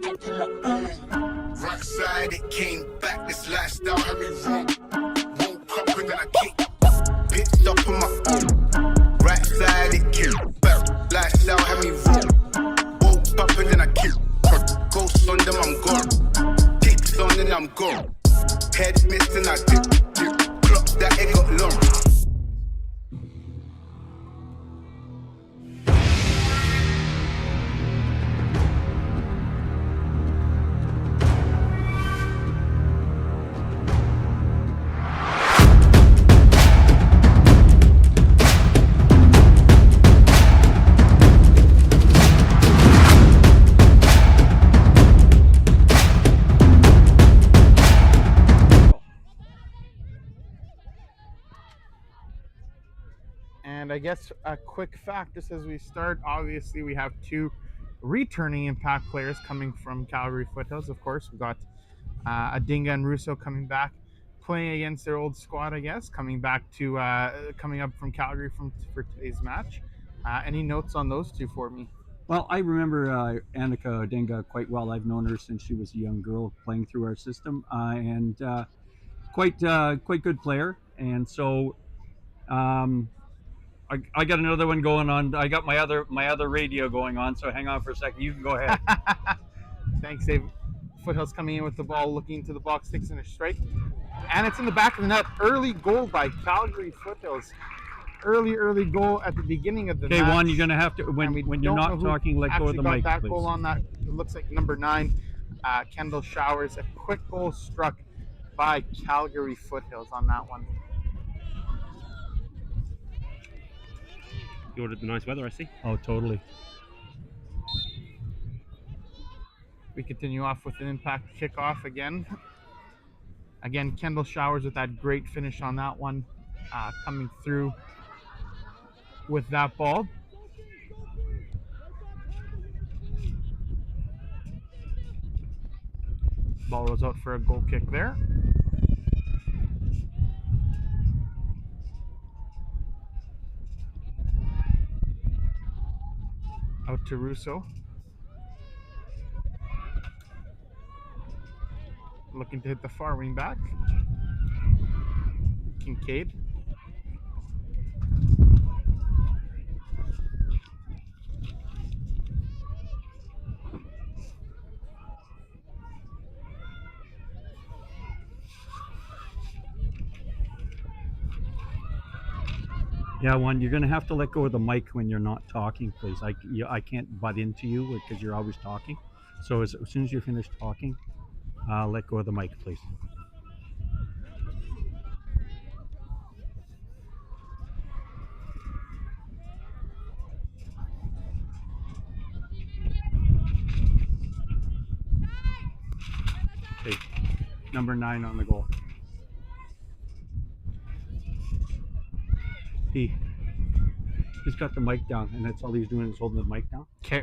Right side, it came back. This lifestyle had me wrong. Woke up and then I kicked. Picked up on my own. Right side, it came back. Lifestyle had me wrong. Woke up and then I kicked. Ghosts on them, I'm gone. Ticks on and I'm gone. Head missed and I dip. Clock that it got long. And I guess a quick fact, just as we start, obviously we have two returning Impact players coming from Calgary Foothills. Of course, we've got Adinga and Russo coming back, playing against their old squad, I guess, coming up from Calgary for today's match. Any notes on those two for me? Well, I remember Annika Adinga quite well. I've known her since she was a young girl playing through our system, and quite good player. And so I got another one going on. I got my other radio going on, so hang on for a second. You can go ahead. Thanks, Dave. Foothills coming in with the ball, looking to the box, takes in a strike. And it's in the back of the net. Early goal by Calgary Foothills. Early goal at the beginning of the match. Okay, Juan, you're going to have to, when you're not talking, let go of the mic, that please. Goal on that, it looks like number 9, Kendall Showers. A quick goal struck by Calgary Foothills on that one. You ordered the nice weather, I see. Oh, totally. We continue off with an Impact kickoff again. Again, Kendall Showers with that great finish on that one, coming through with that ball. Ball was out for a goal kick there. Out to Russo. Looking to hit the far wing back. Kincaid. Yeah, Juan, you're going to have to let go of the mic when you're not talking, please. I can't butt into you because you're always talking. So as soon as you're finished talking, let go of the mic, please. Okay, number 9 on the goal. He's got the mic down, and that's all he's doing is holding the mic down. Okay.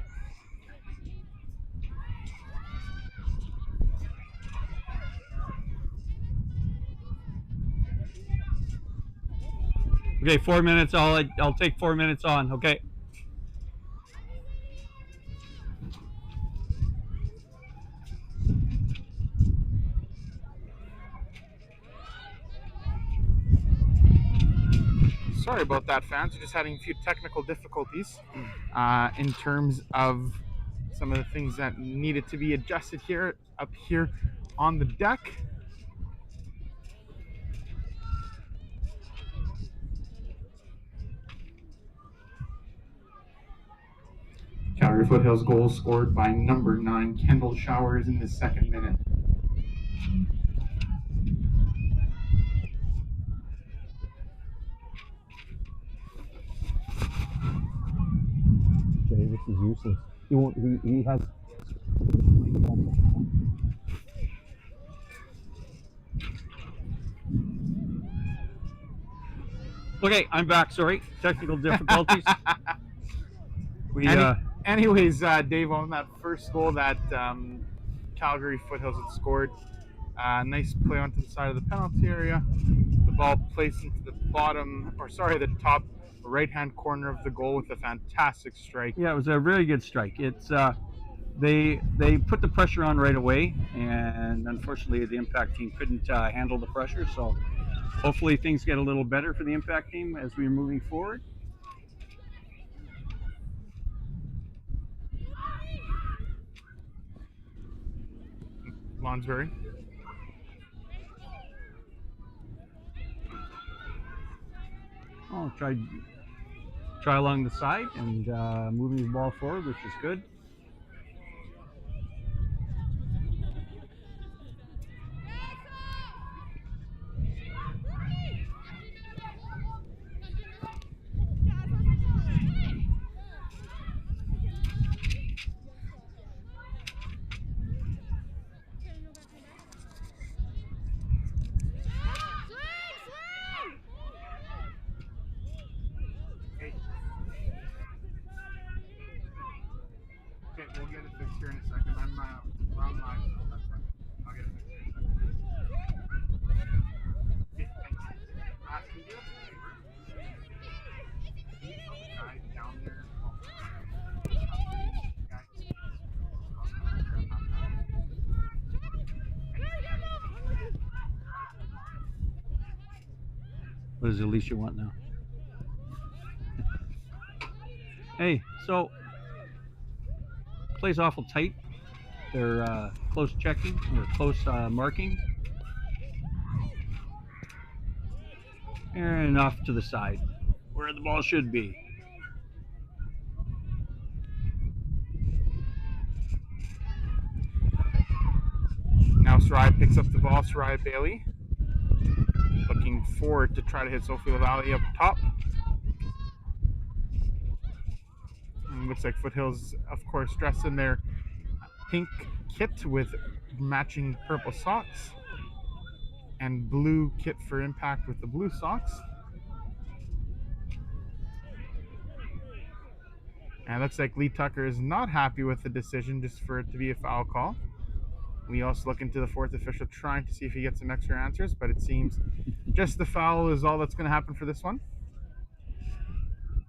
Okay, 4 minutes. I'll take 4 minutes on. Okay. Sorry about that, fans. We're just having a few technical difficulties in terms of some of the things that needed to be adjusted up here on the deck. Calgary Foothills goal scored by number 9, Kendall Showers, in the 2nd minute. Okay, this is useless. He has. Okay, I'm back. Sorry, technical difficulties. Anyways, Dave, on that first goal that Calgary Foothills had scored, nice play onto the side of the penalty area. The ball placed into the top right-hand corner of the goal with a fantastic strike. Yeah, it was a very good strike. It's they put the pressure on right away, and unfortunately the Impact team couldn't handle the pressure. So hopefully things get a little better for the Impact team as we're moving forward. Lonsbury. Oh, try along the side and moving the ball forward, which is good. Okay, we'll get it fixed here in a second. I'm on live, so that's fine. I'll get it fixed here in a second. Okay, thanks. Can you do us a favor? Can you tell the guy down there? What does Alicia want now? Hey, so plays awful tight. They're close checking or close marking, and off to the side where the ball should be. Now Sarai picks up the ball. Sarai Bailey looking forward to try to hit Sophie LaValle up top. And looks like Foothills, of course, dressed in their pink kit with matching purple socks, and blue kit for Impact with the blue socks. And it looks like Lee Tucker is not happy with the decision, just for it to be a foul call. We also look into the fourth official, trying to see if he gets some extra answers, but it seems just the foul is all that's going to happen for this one.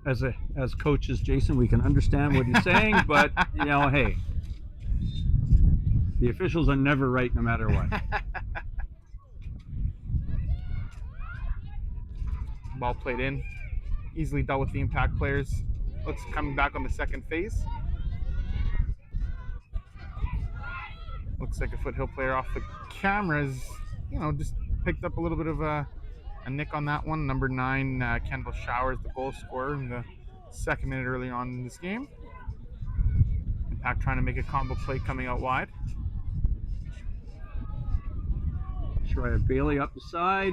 As coaches, Jason, we can understand what he's saying, but you know, hey, the officials are never right, no matter what. Ball played in, easily dealt with the Impact players. Looks coming back on the second phase. Looks like a Foothill player off the cameras, just picked up a little bit of a nick on that one. Number 9, Kendall Showers, the goal scorer in the second minute early on in this game. Impact trying to make a combo play coming out wide. Shreya Bailey up the side,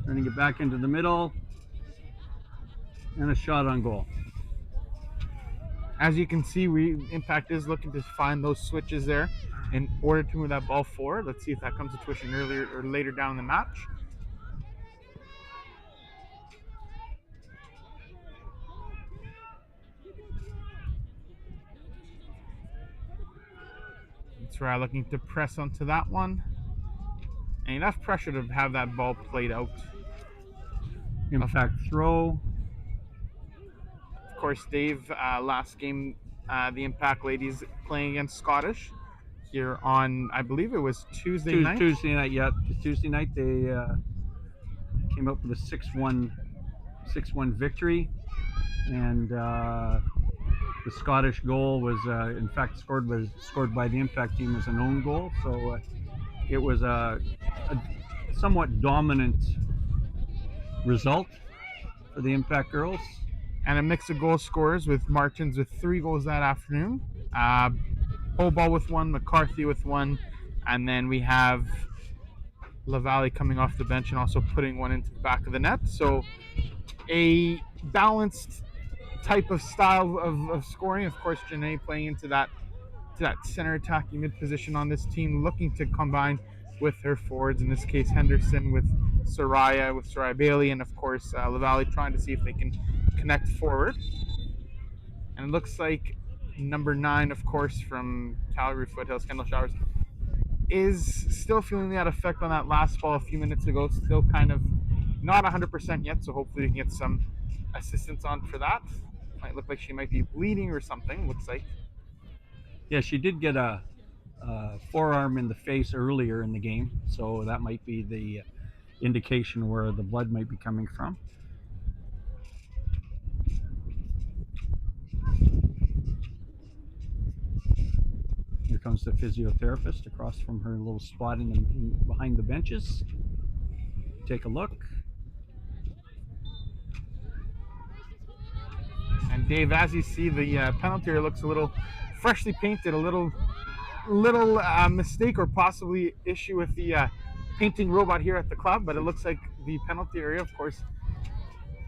turning it back into the middle, and a shot on goal. As you can see, Impact is looking to find those switches there in order to move that ball forward. Let's see if that comes to fruition earlier or later down in the match. That's right, looking to press onto that one. And enough pressure to have that ball played out. Impact throw. Of course, Dave, last game, the Impact ladies playing against Scottish here on, I believe it was Tuesday night. Tuesday night, yeah. Tuesday night they came up with a 6-1 victory, and the Scottish goal was, in fact, scored by the Impact team as an own goal. So it was a somewhat dominant result for the Impact girls. And a mix of goal scorers, with Martins with 3 goals that afternoon, Hoball with 1, McCarthy with 1, and then we have LaValle coming off the bench and also putting 1 into the back of the net. So a balanced type of style of scoring. Of course, Janae playing into that center attacking mid position on this team, looking to combine with her forwards, in this case Henderson with Soraya Bailey, and of course LaValle trying to see if they can connect forward. And it looks like number 9, of course, from Calgary Foothills, Kendall Showers, is still feeling that effect on that last ball a few minutes ago. Still kind of not 100% yet, so hopefully we can get some assistance on for that. Might look like she might be bleeding or something, looks like. Yeah, she did get a forearm in the face earlier in the game, so that might be the indication where the blood might be coming from. Here comes the physiotherapist across from her little spot behind the benches. Take a look. And Dave, as you see, the penalty area looks a little freshly painted, a little mistake or possibly issue with the painting robot here at the club, but it looks like the penalty area, of course,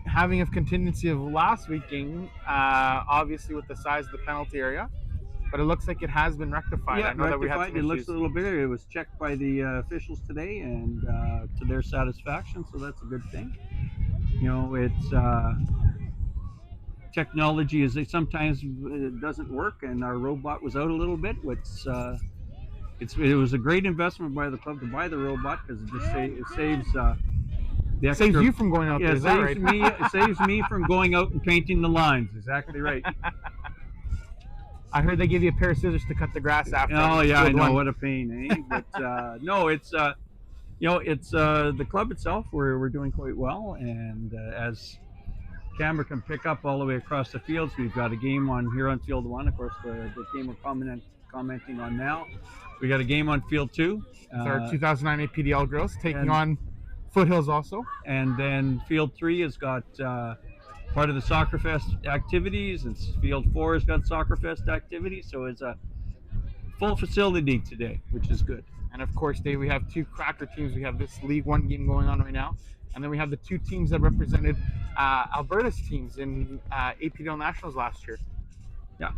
having a contingency of last week game, obviously with the size of the penalty area, but it looks like it has been rectified. Yeah, I know that we had rectified. some It looks issues. a little better. It was checked by the officials today, and to their satisfaction, so that's a good thing. You know, it's technology is sometimes it doesn't work, and our robot was out a little bit. It was a great investment by the club to buy the robot because it just it saves the extra. Saves you from going out Yeah, there, is that right? it saves me from going out and painting the lines. Exactly right. I heard they give you a pair of scissors to cut the grass after. Oh yeah, I Field know, one. what a pain, eh? But no, it's you know, it's the club itself. We're doing quite well, and as camera can pick up all the way across the fields, we've got a game on here on field 1. Of course, the game we're commenting on now. We got a game on field 2. It's our 2009 APDL girls taking and- on Foothills also. And then field 3 has got part of the Soccer Fest activities, and field 4 has got Soccer Fest activities. So it's a full facility today, which is good. And of course, Dave, we have 2 Cracker teams. We have this League 1 game going on right now. And then we have the 2 teams that represented Alberta's teams in APDL Nationals last year. Yeah.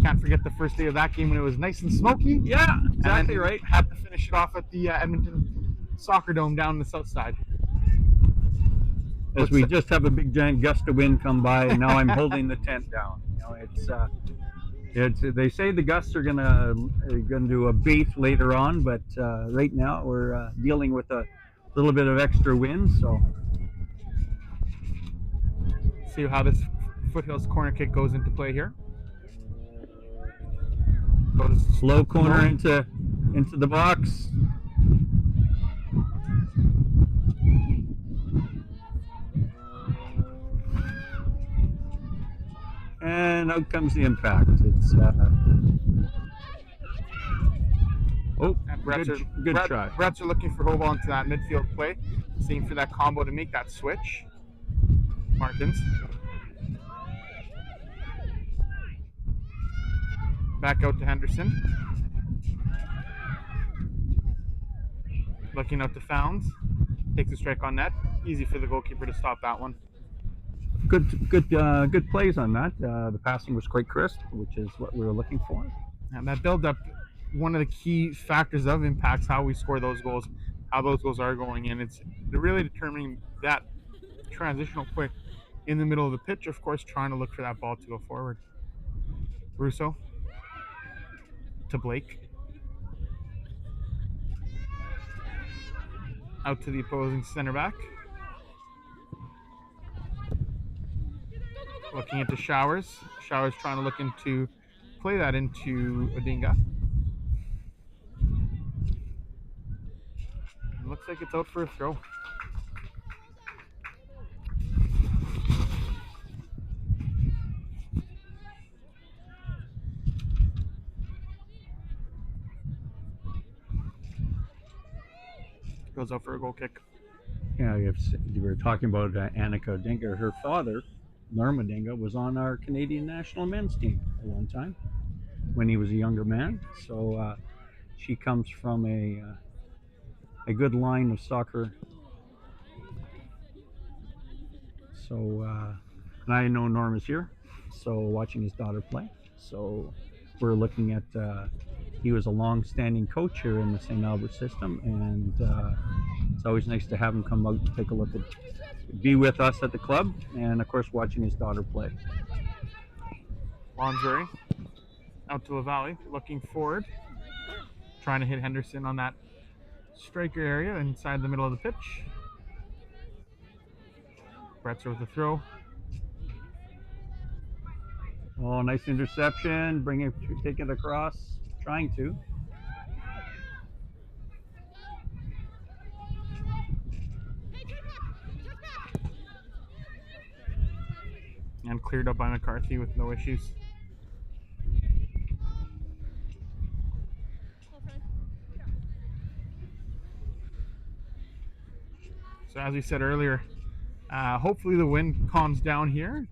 Can't forget the first day of that game when it was nice and smoky. Yeah, exactly And then right. Had to finish it off at the Edmonton Soccer Dome down the south side. As we just have a big giant gust of wind come by, and now I'm holding the tent down. You know, it's they say the gusts are gonna do abate later on, but right now we're dealing with a little bit of extra wind. So See how this Foothills corner kick goes into play here. Goes slow corner into the box. And out comes the impact. It's good shot. Brets are looking for Hobel into that midfield play, seeing for that combo to make that switch. Martins. Back out to Henderson. Looking out to Founds. Takes a strike on net. Easy for the goalkeeper to stop that one. Good plays on that. The passing was quite crisp, which is what we were looking for. And that build-up, one of the key factors of impacts how we score those goals, how those goals are going in. It's really determining that transitional play in the middle of the pitch, of course, trying to look for that ball to go forward. Russo to Blake. Out to the opposing center back. Looking into Showers. Showers trying to look into play that into Odinga. It looks like it's out for a throw. Goes out for a goal kick. Yeah, you were talking about Annika Odinga. Her father, Norm Odinga, was on our Canadian national men's team at one time when he was a younger man. So she comes from a good line of soccer. So and I know Norm is here, so watching his daughter play. So we're looking at. He was a long-standing coach here in the St. Albert system, and it's always nice to have him come out and take a look be with us at the club, and of course watching his daughter play. Lonsbury out to LaValle, looking forward, trying to hit Henderson on that striker area inside the middle of the pitch. Bretzer with the throw. Oh, nice interception. Take it across. Trying to. And cleared up by McCarthy with no issues. So as we said earlier, hopefully the wind calms down here.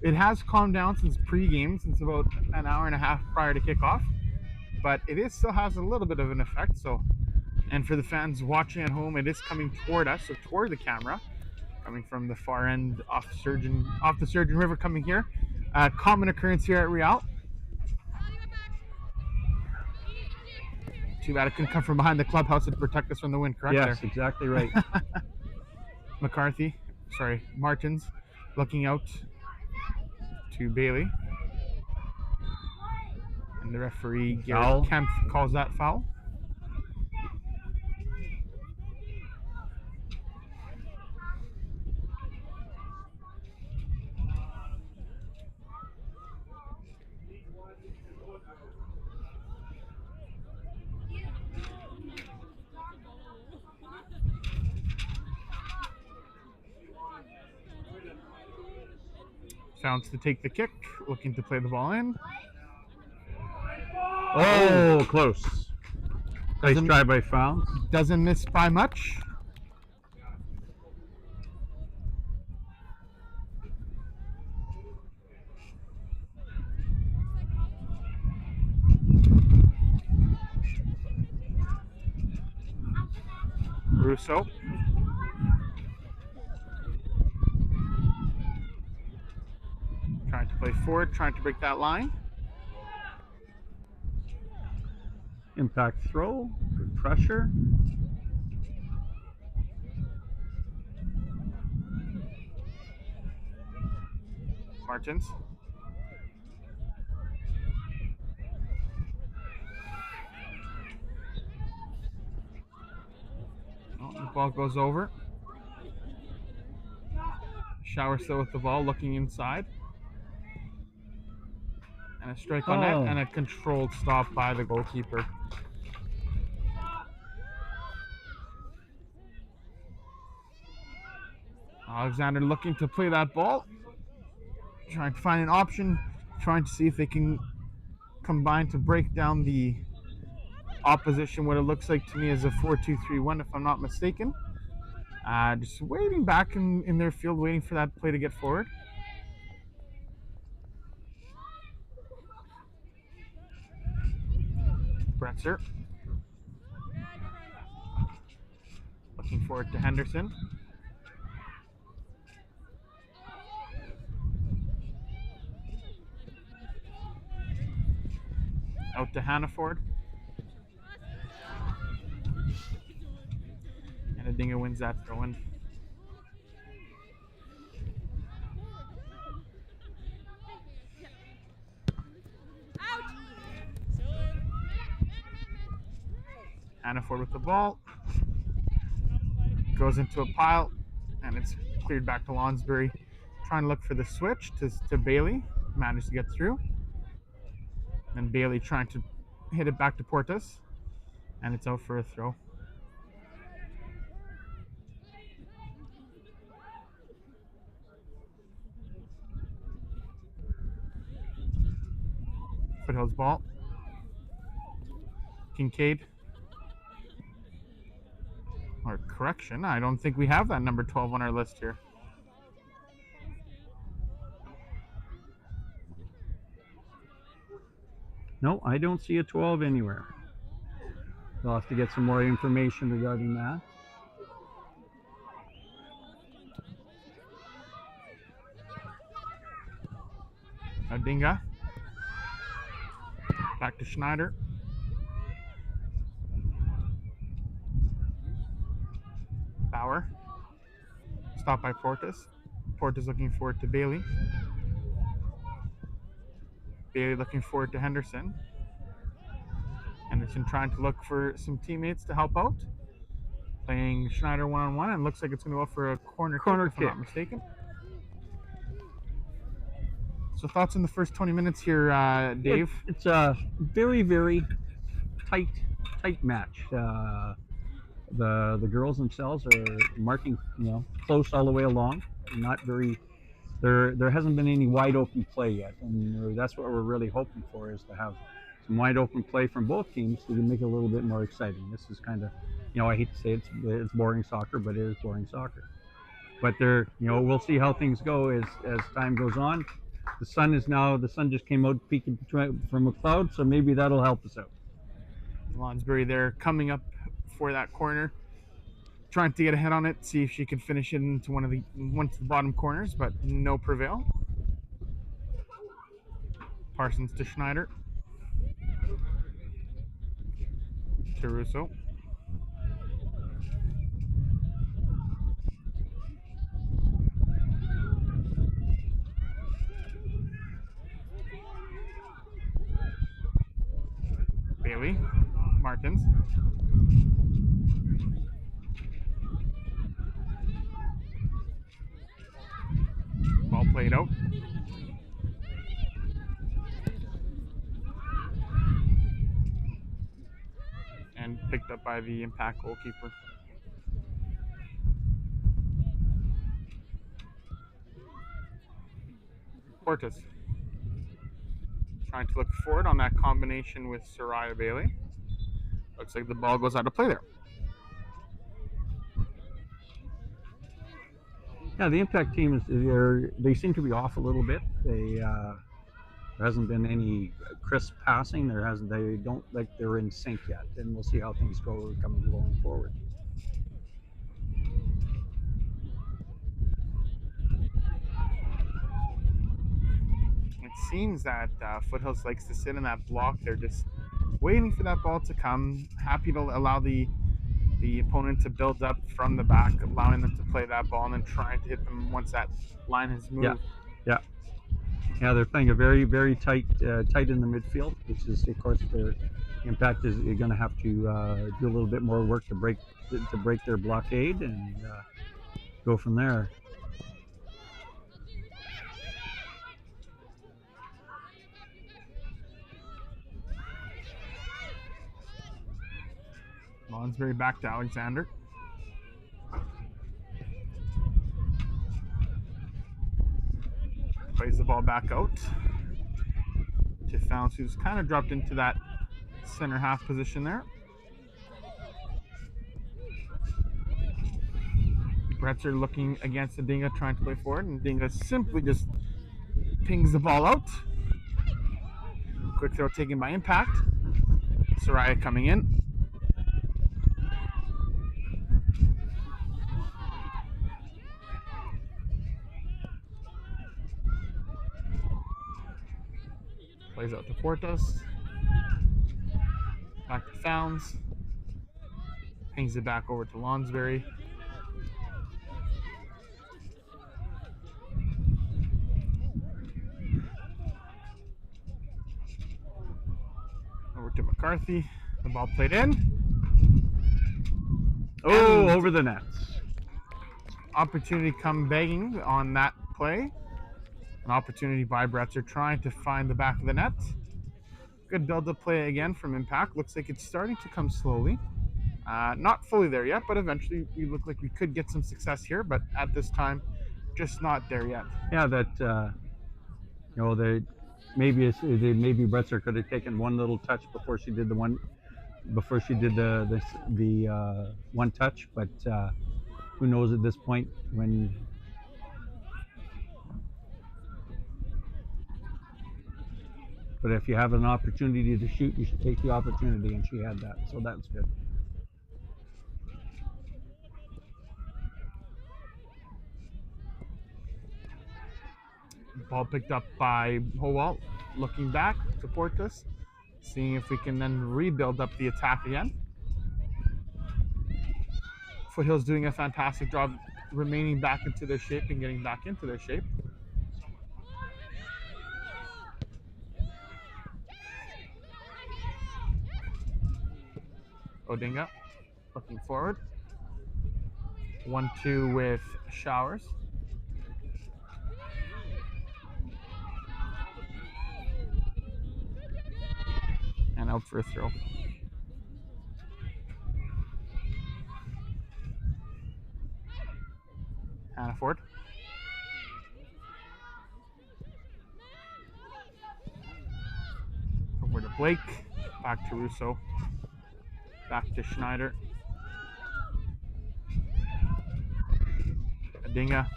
It has calmed down since pre-game, since about an hour and a half prior to kickoff, but it still has a little bit of an effect. So, and for the fans watching at home, it is coming toward us, so toward the camera, coming from the far end off the Surgeon River, coming here. Common occurrence here at Riel. Too bad it couldn't come from behind the clubhouse to protect us from the wind, correct? Yes, there? exactly right. Martins looking out to Bailey. And the referee, Garrett Kemp, calls that foul. Founds to take the kick, looking to play the ball in. Oh, close. Nice try by Founds. Doesn't miss by much. Russo. Trying to play forward, trying to break that line. Impact throw. Good pressure. Martins. Oh, the ball goes over. Shower still with the ball, looking inside. And a strike on net, and a controlled stop by the goalkeeper. Alexander looking to play that ball. Trying to find an option, trying to see if they can combine to break down the opposition, what it looks like to me is a 4-2-3-1, if I'm not mistaken. Just waiting back in their field, waiting for that play to get forward. Bretzer. Looking forward to Henderson. Out to Hannaford. And Adinga wins that throw-in. Hannaford with the ball. Goes into a pile, and it's cleared back to Lonsbury. Trying to look for the switch to Bailey. Managed to get through. And Bailey trying to hit it back to Portas. And it's out for a throw. Foothills ball. Kincaid. Or correction, I don't think we have that number 12 on our list here. No, I don't see a 12 anywhere. We'll have to get some more information regarding that. Adinga. Back to Schneider. Bauer. Stopped by Portas. Portas looking forward to Bailey. Bailey looking forward to Henderson. Henderson trying to look for some teammates to help out. Playing Schneider one-on-one, and looks like it's going to go for a corner kick, if I'm not mistaken. So thoughts in the first 20 minutes here, Dave? It's a very, very tight match. The girls themselves are marking, close all the way along. Not very. There hasn't been any wide open play yet, and that's what we're really hoping for, is to have some wide open play from both teams to make it a little bit more exciting. This is kind of, I hate to say it's boring soccer, but it is boring soccer. But we'll see how things go as time goes on. The sun just came out peeking from a cloud, so maybe that'll help us out. Lonsbury there coming up for that corner, trying to get ahead on it, see if she can finish it into one of the bottom corners, but no prevail. Parsons to Schneider. To Russo. Bailey. Martins. Ball played out. And picked up by the Impact goalkeeper. Portis. Trying to look forward on that combination with Soraya Bailey. Looks like the ball goes out of play there. Yeah, the Impact team they seem to be off a little bit. There hasn't been any crisp passing. They don't like they're in sync yet, and we'll see how things go going forward. It seems that Foothills likes to sit in that block. They're just waiting for that ball to come, happy to allow the opponent to build up from the back, allowing them to play that ball and then trying to hit them once that line has moved. Yeah, they're playing a very, very tight in the midfield, which is, of course, their Impact is going to have to do a little bit more work to break their blockade and go from there. Lonsbury back to Alexander. Plays the ball back out to Founds, who's kind of dropped into that center half position there. Bretzer looking against the Dinga, trying to play forward, and Dinga simply just pings the ball out. Quick throw taken by Impact. Soraya coming in. Plays out to Portas. Back to Founds. Pings it back over to Lonsbury. Over to McCarthy. The ball played in. Oh, over the nets. Opportunity come begging on that play. An opportunity by Bretzer trying to find the back of the net. Good build-up play again from Impact. Looks like it's starting to come slowly. Not fully there yet, but eventually we look like we could get some success here, but at this time, just not there yet. Yeah, that maybe Bretzer could have taken one little touch before she did the one touch, but who knows at this point when. But if you have an opportunity to shoot, you should take the opportunity, and she had that, so that's good. Ball picked up by Howell, looking back to Portas, seeing if we can then rebuild up the attack again. Foothills doing a fantastic job remaining back into their shape and getting back into their shape. Odinga looking forward. 1-2 with Showers. out for a throw. Hannaford. Over to Blake. Back to Russo. Back to Schneider. Adinga.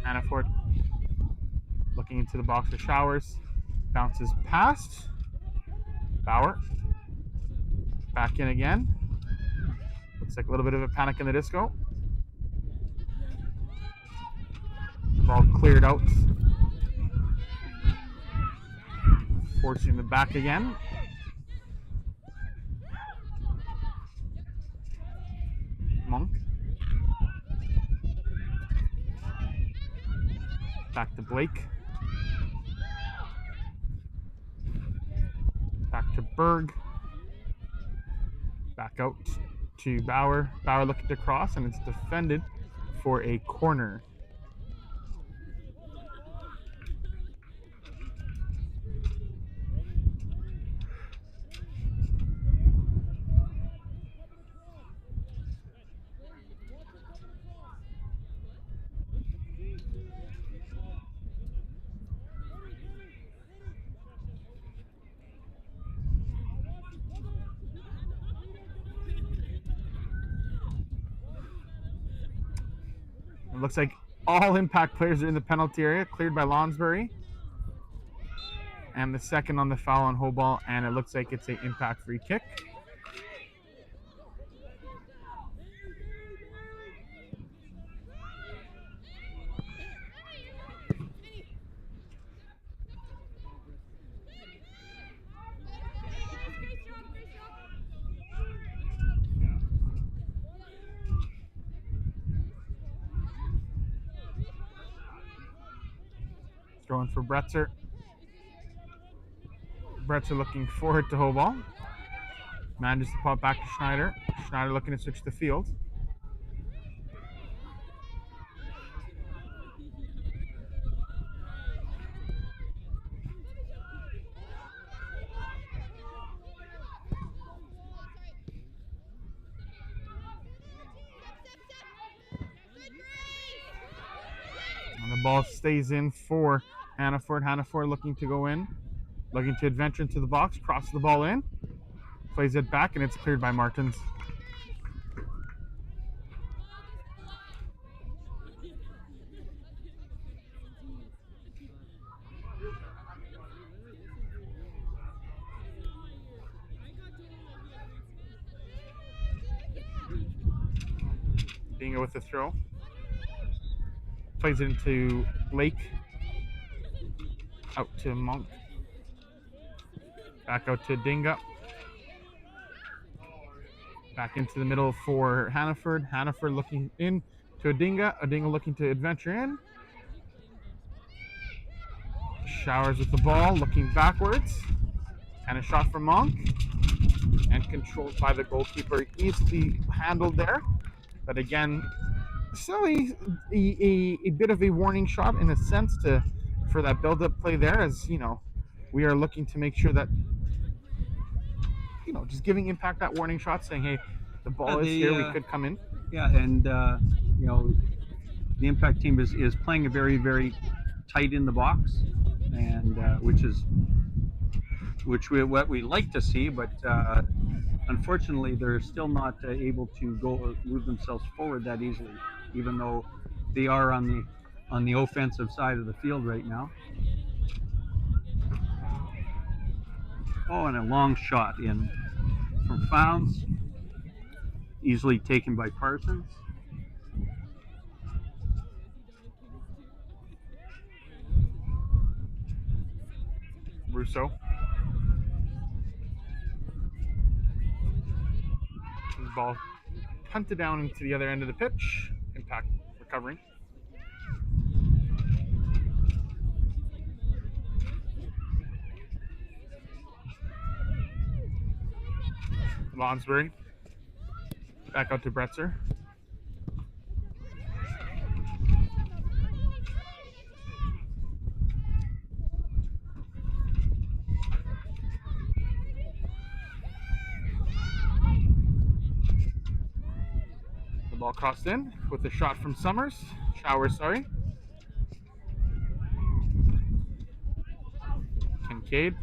Hannaford. Looking into the box for Showers. Bounces past. Bauer. Back in again. Looks like a little bit of a panic in the disco. Ball cleared out. Forcing the back again. Monk. Back to Blake. Back to Berg. Back out to Bauer. Bauer looking to cross, and it's defended for a corner. It looks like all Impact players are in the penalty area, cleared by Lonsbury. And the second on the foul on Hoball, and it looks like it's an Impact free kick. Throwing for Bretzer. Bretzer looking forward to Hoball. Manages to pop back to Schneider. Schneider looking to switch the field. And the ball stays in for Hannaford. Hannaford looking to go in. Looking to adventure into the box. Crosses the ball in. Plays it back, and it's cleared by Martins. Dingo with the throw. Plays it into Blake. Out to Monk. Back out to Dinga. Back into the middle for Hannaford. Hannaford looking in to Adinga. Adinga looking to adventure in. Showers with the ball, looking backwards. And a shot from Monk. And controlled by the goalkeeper. Easily handled there. But again, still a bit of a warning shot in a sense for that build-up play there, as you know, we are looking to make sure that, you know, just giving Impact that warning shot, saying, hey, the ball is here, we could come in. Yeah, and you know, the Impact team is playing a very, very tight in the box, and what we like to see, but unfortunately they're still not able to move themselves forward that easily, even though they are on the offensive side of the field right now. Oh, and a long shot in from Founds, easily taken by Parsons. Russo. Ball punted down into the other end of the pitch. Impact recovering. Lonsbury. Back out to Bretzer. Ball crossed in with a shot from Showers, sorry. Kincaid.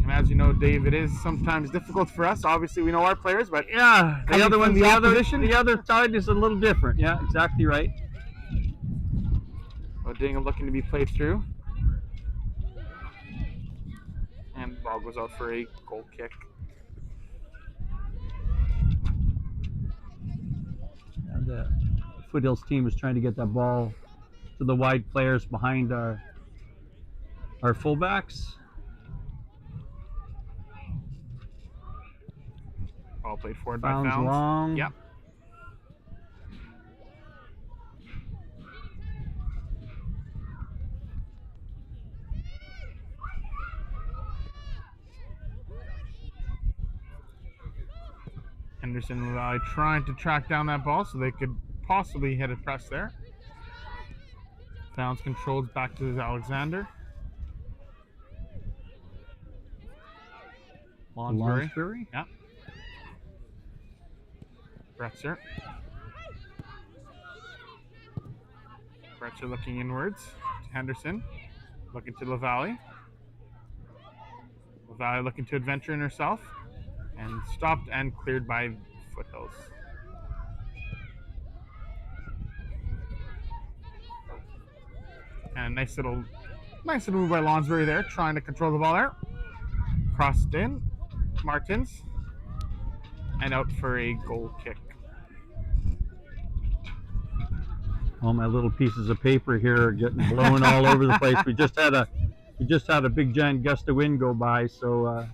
And as you know, Dave, it is sometimes difficult for us. Obviously, we know our players, but yeah, the other one, the opposition, the other side is a little different. Yeah, exactly right. Dingham looking to be played through. And the ball goes out for a goal kick. And the Foothills team is trying to get that ball to the wide players behind our fullbacks. Ball played forward by Founds Founds. long. Yep. Henderson trying to track down that ball so they could possibly hit a press there. Founds controls back to Alexander. Lonsbury. Yeah. Bretzer. Bretzer looking inwards to Henderson. Looking to LaValle. LaValle looking to adventure in herself. And stopped and cleared by Foothills. And a nice little move by Lonsbury there, trying to control the ball there. Crossed in, Martins, and out for a goal kick. All my little pieces of paper here are getting blown all over the place. We just had a big giant gust of wind go by, so.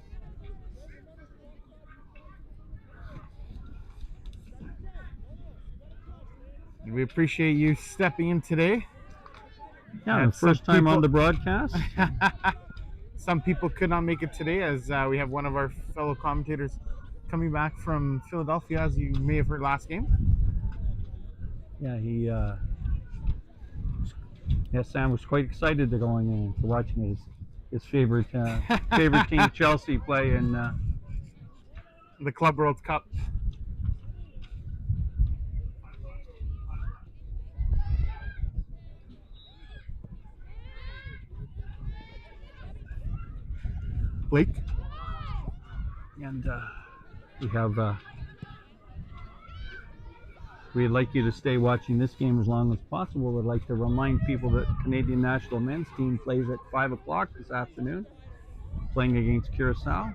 We appreciate you stepping in today. Yeah, the first time on the broadcast. Some people could not make it today, as we have one of our fellow commentators coming back from Philadelphia, as you may have heard last game. Yeah, Sam was quite excited to going in to watching his favorite team, Chelsea, play in the Club World Cup. Blake. And we have we'd like you to stay watching this game as long as possible. We'd like to remind people that Canadian national men's team plays at 5 o'clock this afternoon, playing against Curacao.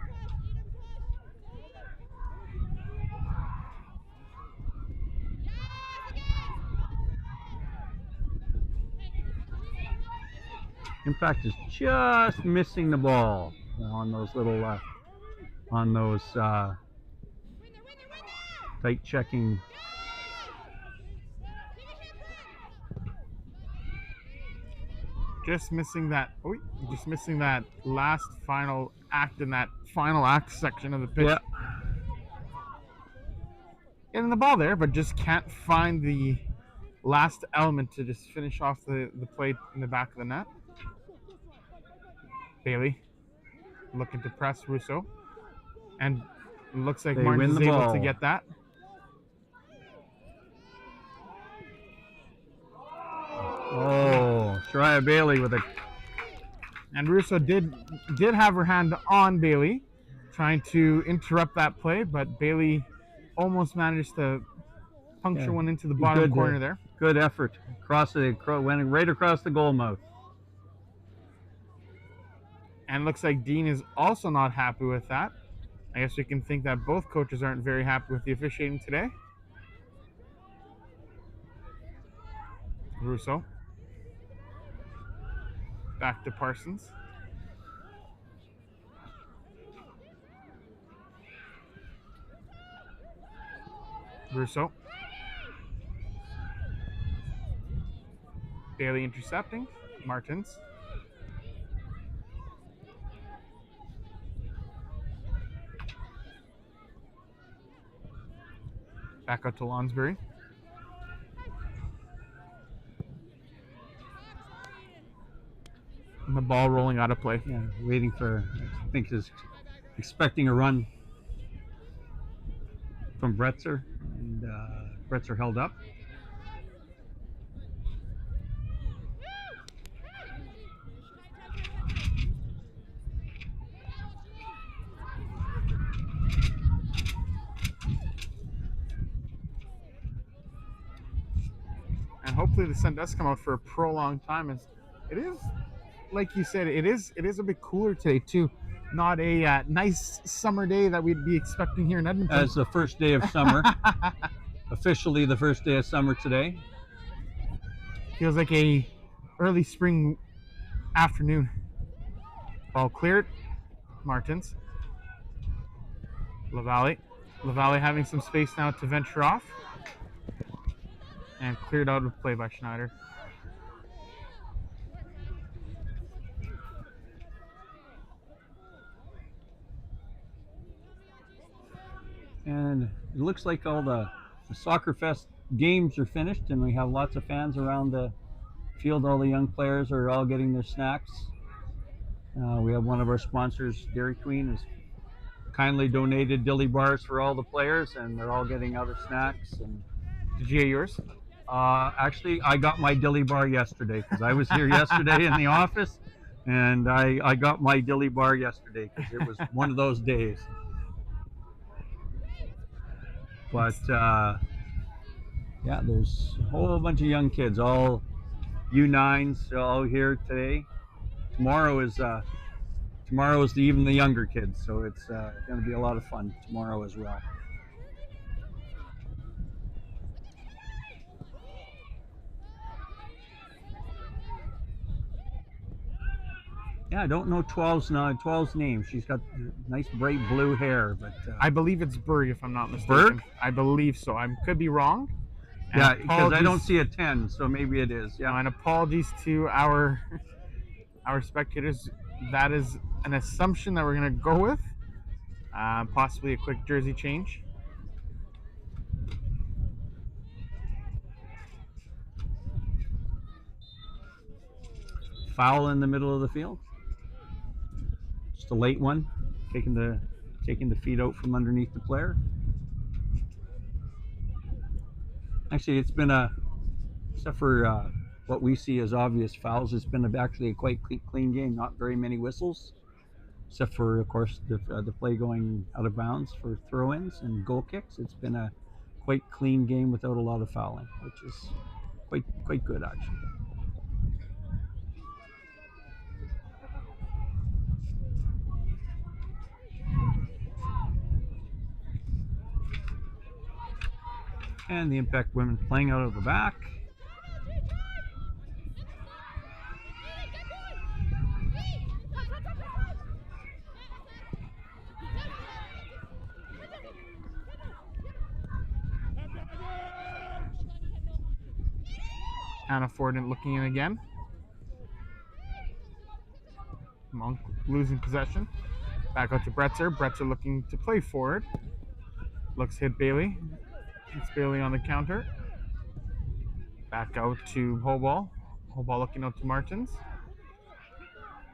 Impact is just missing the ball on those little tight checking. Just missing that last final act in that final act section of the pitch. Yeah. Getting the ball there, but just can't find the last element to just finish off the play in the back of the net. Bailey looking to press Russo, and it looks like Martin's able to get that. Oh, Shreya Bailey with a. And Russo did have her hand on Bailey, trying to interrupt that play, but Bailey almost managed to puncture one into the bottom corner there. Good effort. Went right across the goal mouth. And looks like Dean is also not happy with that. I guess we can think that both coaches aren't very happy with the officiating today. Russo. Back to Parsons. Russo. Bailey intercepting. Martins. Back out to Lonsbury. And the ball rolling out of play. Yeah, waiting for, I think is expecting a run from Bretzer. And Bretzer held up. And hopefully the sun does come out for a prolonged time. As it is, like you said, it is a bit cooler today too. Not a nice summer day that we'd be expecting here in Edmonton. As the first day of summer, officially the first day of summer today. Feels like a early spring afternoon. Ball cleared. Martins. LaValle. LaValle having some space now to venture off. And cleared out of play by Schneider. And it looks like all the Soccer Fest games are finished, and we have lots of fans around the field. All the young players are all getting their snacks. We have one of our sponsors, Dairy Queen, has kindly donated dilly bars for all the players, and they're all getting other snacks. And did you get yours? Actually, I got my dilly bar yesterday because I was here yesterday in the office, and I got my dilly bar yesterday because it was one of those days. But yeah, there's a whole bunch of young kids, all U9s, all here today. Tomorrow is even the younger kids, so it's going to be a lot of fun tomorrow as well. Yeah, I don't know 12's name. She's got nice bright blue hair, but I believe it's Berg, if I'm not mistaken. Berg? I believe so. I could be wrong. And yeah, because I don't see a 10, so maybe it is. Yeah. And apologies to our spectators. That is an assumption that we're going to go with. Possibly a quick jersey change. Foul in the middle of the field. Just a late one, taking the feet out from underneath the player. Actually, it's been except for what we see as obvious fouls, it's been actually a quite clean game. Not very many whistles, except for, of course, the play going out of bounds for throw-ins and goal kicks. It's been a quite clean game without a lot of fouling, which is quite good actually. And the Impact women playing out of the back. Anna Forden looking in again. Monk losing possession. Back out to Bretzer. Bretzer looking to play forward. Looks hit Bailey. It's Bailey on the counter. Back out to Hoball. Hoball looking out to Martins.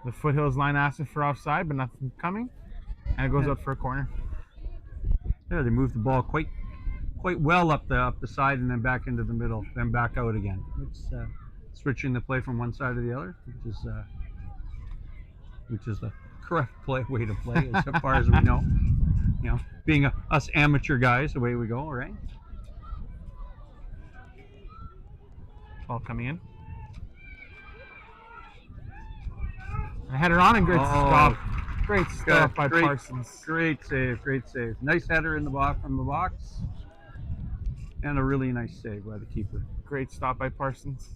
The Foothills line asking for offside, but nothing coming. And it goes out for a corner. Yeah, they moved the ball quite well up the side and then back into the middle, then back out again. It's switching the play from one side to the other, which is the correct way to play as far as we know. You know, being us amateur guys, away we go, right? Ball coming in. And a header on and great stop. Great stop by Parsons. Great save. Nice header in the box from the box. And a really nice save by the keeper. Great stop by Parsons.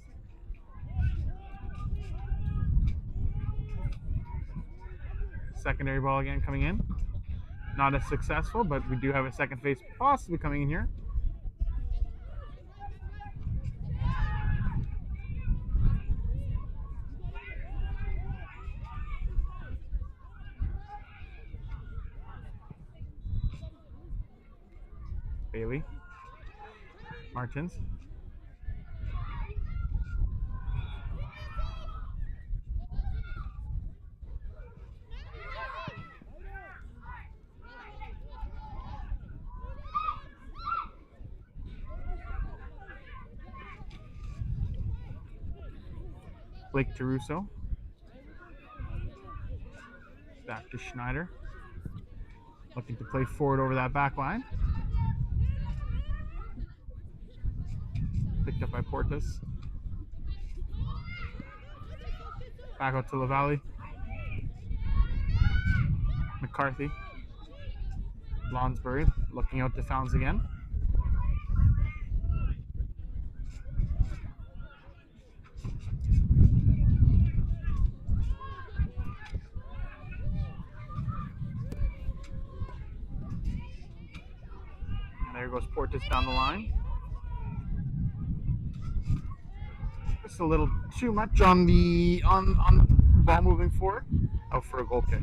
Secondary ball again coming in. Not as successful, but we do have a second face possibly coming in here. Bailey. Martins. Blake to Russo. Back to Schneider. Looking to play forward over that back line. Picked up by Portas. Back out to LaValle. McCarthy. Lonsbury looking out to Founds again. And there goes Portas down the line. Just a little too much on the ball moving forward. Out for a goal kick.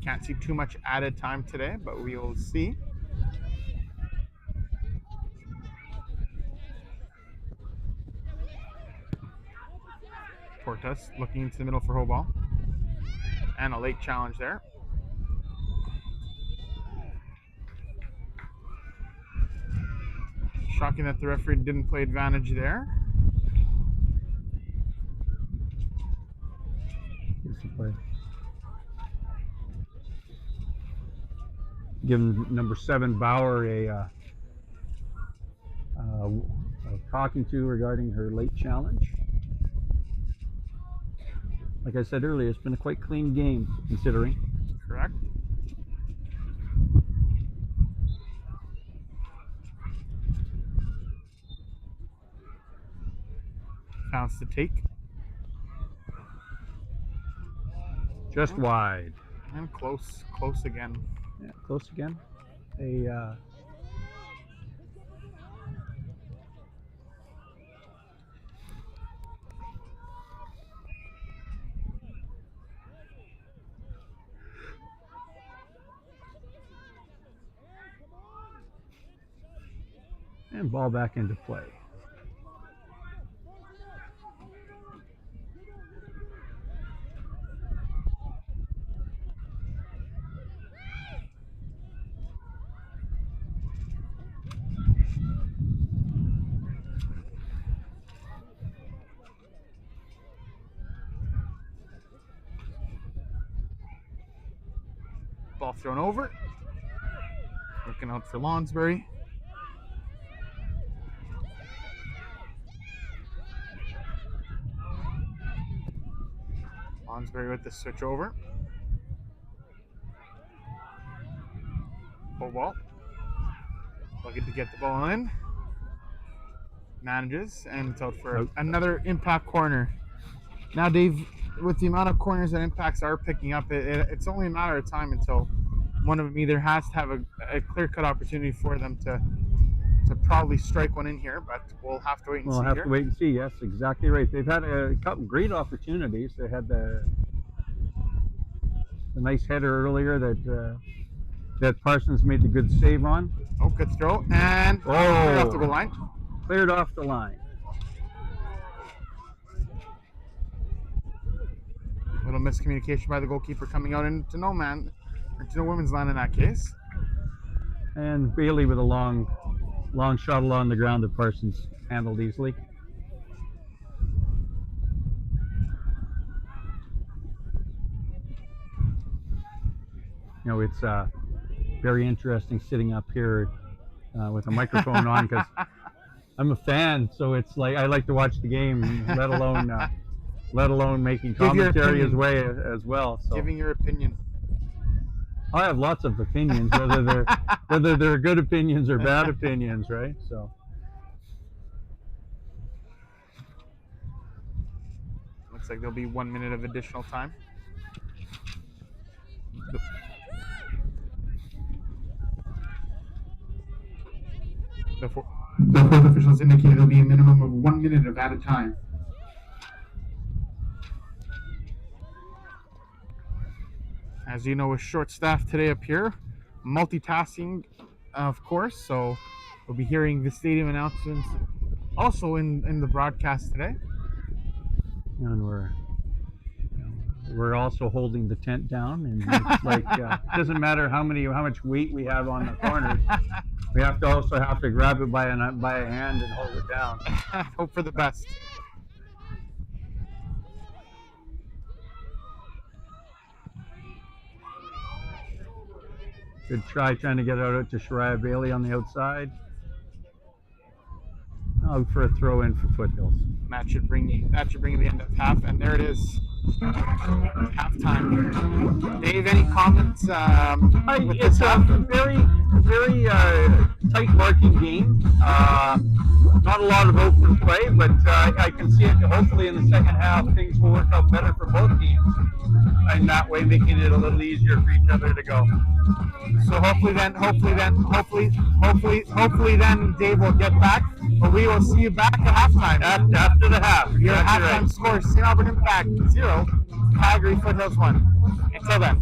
Can't see too much added time today, but we will see. Portas looking into the middle for Hoball. And a late challenge there. Shocking that the referee didn't play advantage there. Giving number 7 Bauer a talking to regarding her late challenge. Like I said earlier, it's been a quite clean game considering. Correct. Founds to take. Just wide. And close again. Yeah, close again. And ball back into play. Ball thrown over. Looking out for Lonsbury. Lonsbury with the switch over. Full ball. Looking to get the ball in. Manages, and it's out for another impact corner. Now, Dave, with the amount of corners that impacts are picking up, it's only a matter of time until one of them either has to have a clear-cut opportunity for them to probably strike one in here, but we'll have to wait and see. We'll have to wait and see. Yes, exactly right. They've had a couple great opportunities. They had the nice header earlier that Parsons made the good save on. Oh, good throw, and cleared off the goal line. Cleared off the line. Little miscommunication by the goalkeeper coming out into no women's line in that case. And Bailey with a long shot along the ground that Parsons handled easily. You know, it's very interesting sitting up here with a microphone on because I'm a fan, so it's like I like to watch the game, let alone making commentary as well. So. Giving your opinion. I have lots of opinions, whether they're good opinions or bad opinions, right? So. Looks like there'll be 1 minute of additional time. The fourth officials indicated there'll be a minimum of 1 minute of added time. As you know, we're short-staffed today up here, multitasking, of course. So we'll be hearing the stadium announcements also in the broadcast today. And we're we're also holding the tent down, and it's like it doesn't matter how much weight we have on the corners. We have to grab it by a hand and hold it down. Hope for the best. Good try trying to get it out to Shariah Bailey on the outside. Out for a throw in for Foothills. That should bring you the end of half, and there it is. Halftime. Dave, any comments? It's a very tight marking game. Not a lot of open play, but I can see it. Hopefully, in the second half, things will work out better for both teams, and that way making it a little easier for each other to go. So hopefully then Dave will get back, but we will see you back at halftime. After the half. Your halftime score: St. Albert Impact 0, Calgary Foothills 1. Until then.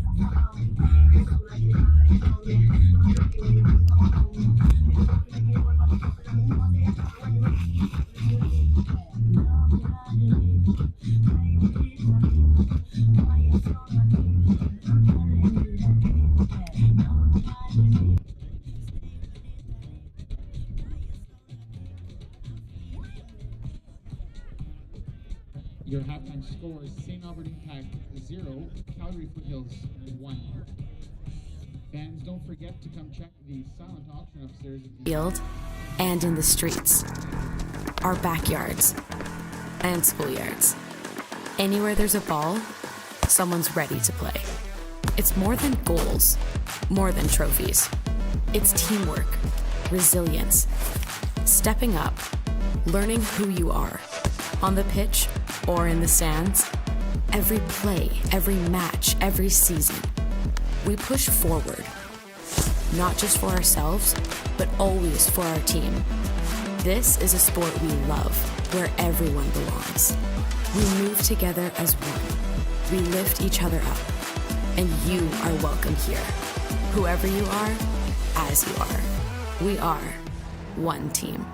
Your halftime score is St. Albert Impact 0, Calgary Foothills 1. Fans, don't forget to come check the silent auction upstairs at the field and in the streets, our backyards and schoolyards. Anywhere there's a ball, someone's ready to play. It's more than goals, more than trophies. It's teamwork, resilience, stepping up, learning who you are, on the pitch or in the stands. Every play, every match, every season, we push forward, not just for ourselves, but always for our team. This is a sport we love, where everyone belongs. We move together as one. We lift each other up, and you are welcome here. Whoever you are, as you are. We are one team.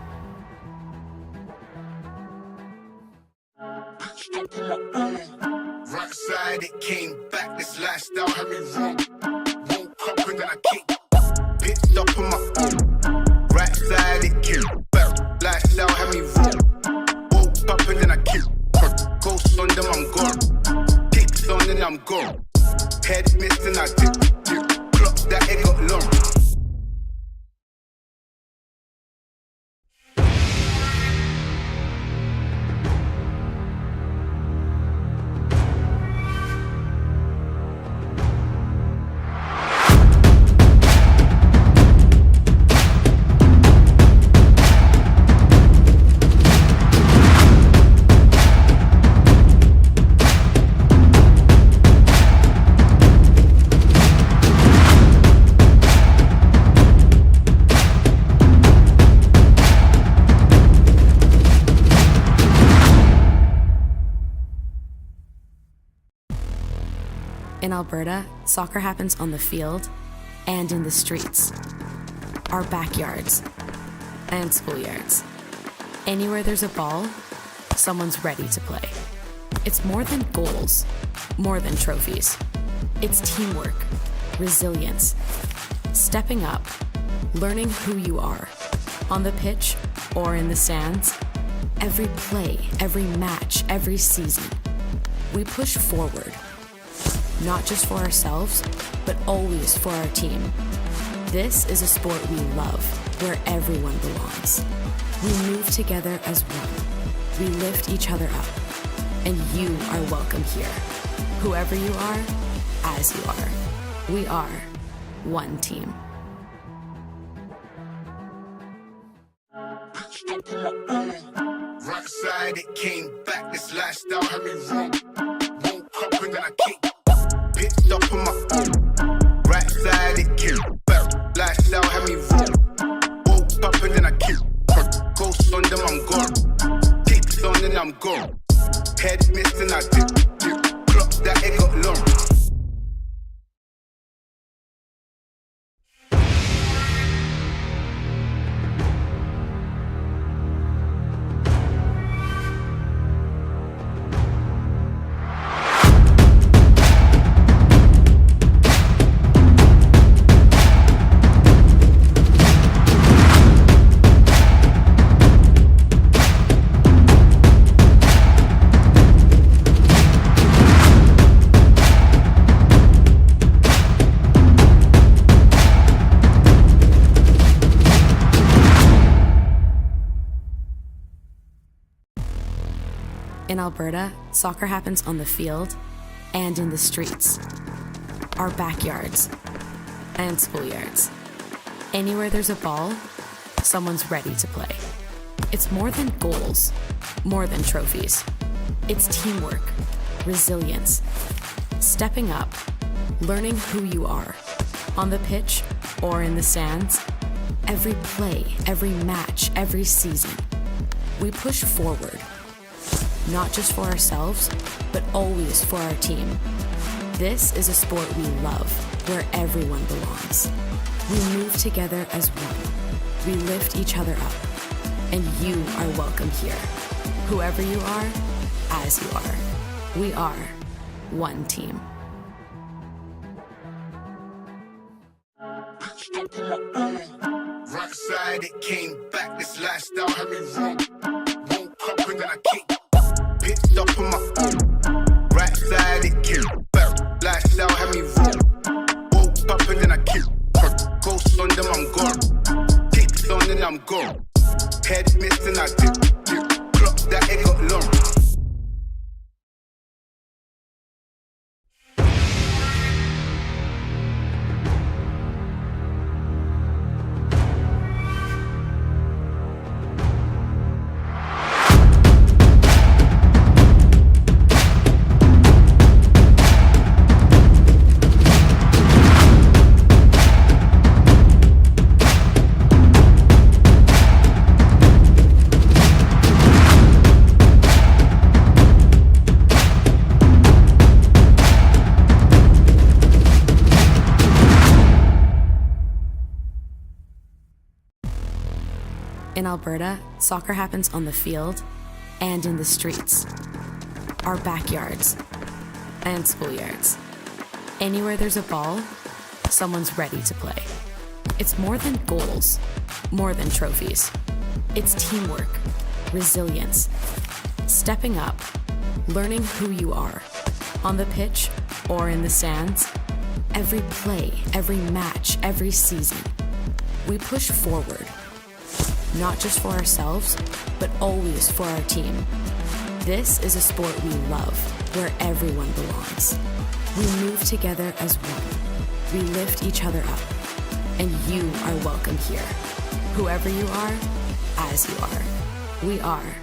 Right side, it came back. This lifestyle had me wrong. Woke up and then I kicked. Picked up on my own. Right side, it came back. Lifestyle had me wrong. Woke up and then I kicked. Ghosts on them, I'm gone. Kicks on and I'm gone. Head missed and I dip. Clock that it got long. In Alberta, soccer happens on the field and in the streets, our backyards and schoolyards. Anywhere there's a ball, someone's ready to play. It's more than goals, more than trophies. It's teamwork, resilience, stepping up, learning who you are, on the pitch or in the stands. Every play, every match, every season, we push forward, not just for ourselves, but always for our team. This is a sport we love, where everyone belongs. We move together as one. We lift each other up, and you are welcome here. Whoever you are, as you are. We are one team. Right side, it came back. This lifestyle had me wrong. Woke up and then I kicked. Picked up on my own. Right side, it came back. Lifestyle had me wrong. Woke up and then I kicked. Ghosts on them, I'm gone. Kicks on and I'm gone. Head missed and I dip. Clock that it got long. In Alberta, soccer happens on the field and in the streets, our backyards and schoolyards. Anywhere there's a ball, someone's ready to play. It's more than goals, more than trophies. It's teamwork, resilience, stepping up, learning who you are, on the pitch or in the stands. Every play, every match, every season, we push forward, not just for ourselves, but always for our team. This is a sport we love, where everyone belongs. We move together as one. We lift each other up, and you are welcome here. Whoever you are, as you are. We are one team. Right side, it came back. This lifestyle had me wrong. Woke up and then I kicked. Picked up on my own. Right side, it came back. Lifestyle had me wrong. Woke up and then I kicked. Ghosts on them, I'm gone. Ticks on and I'm gone. Head missing, I dip. Clock that it got long. In Alberta, soccer happens on the field and in the streets, our backyards and schoolyards. Anywhere there's a ball, someone's ready to play. It's more than goals, more than trophies. It's teamwork, resilience, stepping up, learning who you are, on the pitch or in the stands. Every play, every match, every season, we push forward, not just for ourselves, but always for our team. This is a sport we love, where everyone belongs. We move together as one. We lift each other up, and you are welcome here. Whoever you are, as you are. We are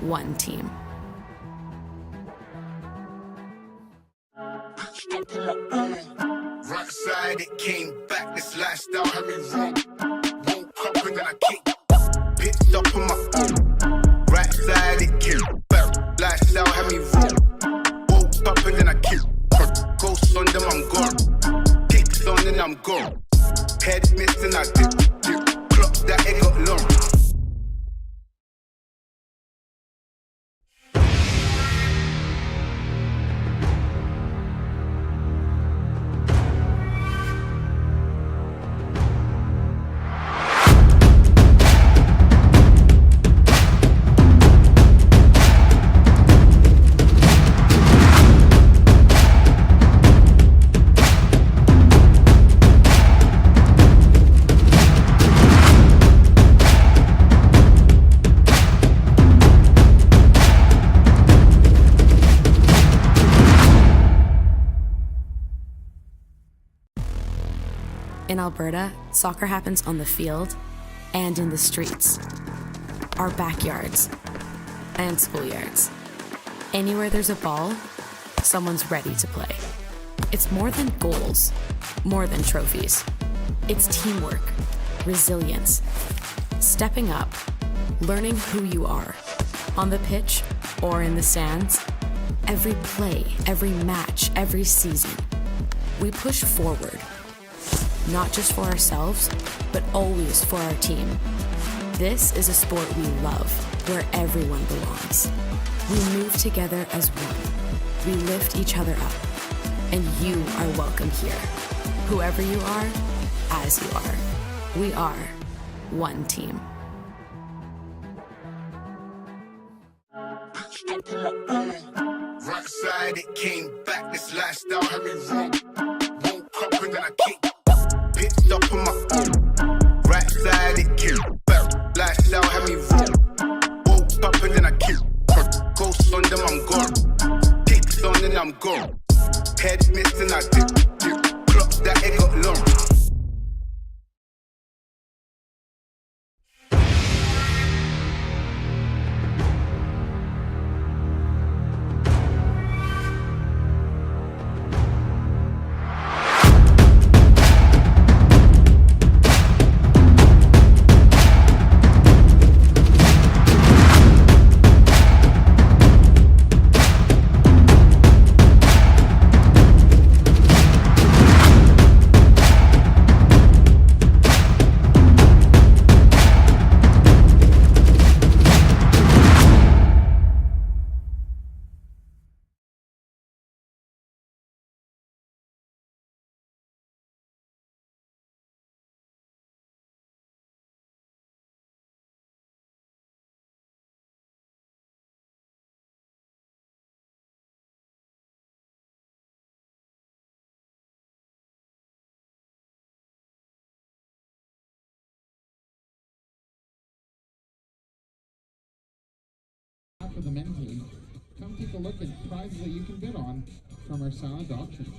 one team. Right side, it came back. This lifestyle had me wrong. Woke up and then I kicked. Picked up on my own. Right side, it came back. Lifestyle had me wrong. Woke up and then I kicked. Ghosts on them, I'm gone. Ticks on and I'm gone. Head missing, I dip. Clock that it got long. In Alberta, soccer happens on the field and in the streets, our backyards and schoolyards. Anywhere there's a ball, someone's ready to play. It's more than goals, more than trophies. It's teamwork, resilience, stepping up, learning who you are, on the pitch or in the stands. Every play, every match, every season, we push forward, not just for ourselves, but always for our team. This is a sport we love, where everyone belongs. We move together as one. We lift each other up, and you are welcome here. Whoever you are, as you are. We are one team. Right side, it came back. This lifestyle had me wrong. Woke up and then I kicked. Picked up on my own. Right side, it came back. Lifestyle had me wrong. Woke up and then I kicked. Ghosts on them, I'm the men's league, come take a look at prizes that you can bid on from our silent auction.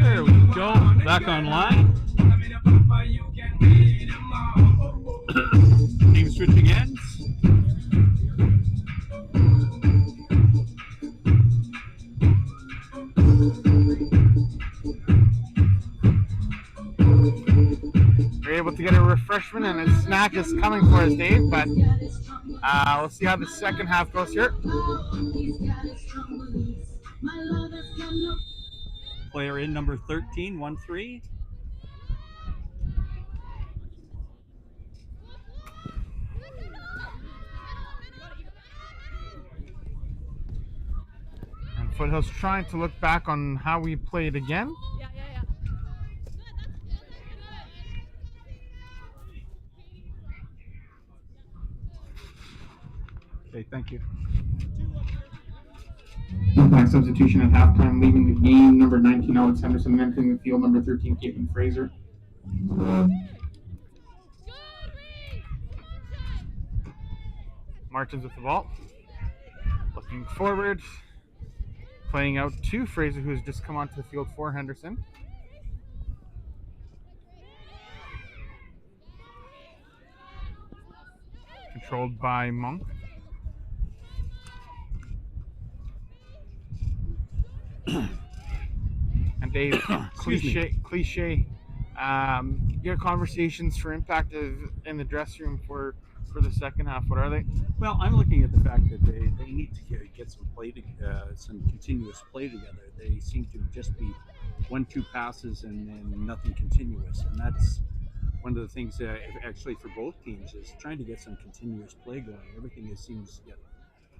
There we go. Back online. Team switching ends. We're able to get a refreshment and a snack is coming for us, Dave, but we'll see how the second half goes here. Player in number 13, 1-3. And Foothills trying to look back on how we played again. Okay, thank you. Impact substitution at halftime, leaving the game. Number 19, Alex Henderson, entering the field. Number 13, Caitlin Fraser. Martins with the ball. Looking forward. Playing out to Fraser, who has just come onto the field for Henderson. Controlled by Monk. And Dave, cliche. Your conversations for Impact in the dressing room for the second half. What are they? Well, I'm looking at the fact that they need to get some some continuous play together. They seem to just be 1-2 passes and nothing continuous, and that's one of the things actually for both teams is trying to get some continuous play going. Everything seems to get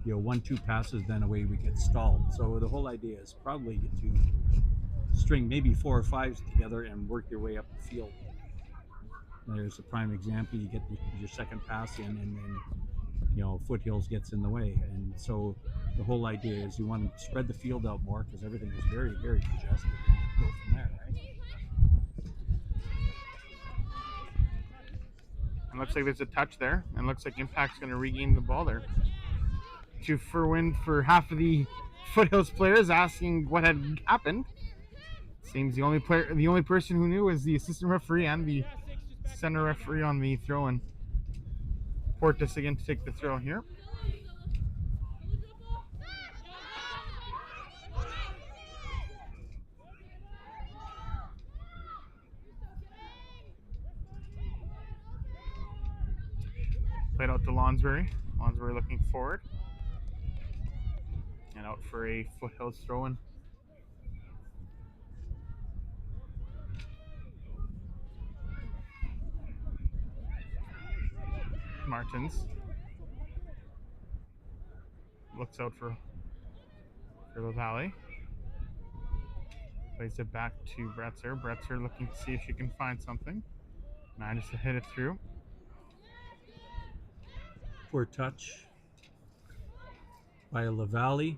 1-2 passes, then away we get stalled. So the whole idea is probably to string maybe 4 or 5s together and work your way up the field. There's a prime example. You get your second pass in, and then Foothills gets in the way. And so the whole idea is you want to spread the field out more because everything is very, very congested. And go from there, right? And looks like there's a touch there, and looks like Impact's going to regain the ball there. For half of the Foothills players asking what had happened. Seems the only person who knew was the assistant referee and the center referee on the throw-in. Portis again to take the throw here. Played out to Lonsbury. Lonsbury looking forward. And out for a Foothills throw-in. Martins looks out for the Valley. Plays it back to Bretzer. Bretzer looking to see if she can find something. Manages to hit it through. Poor touch by LaValle.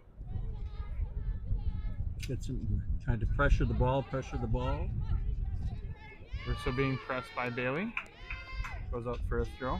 Gets him trying to pressure the ball. Russo being pressed by Bailey. Goes out for a throw.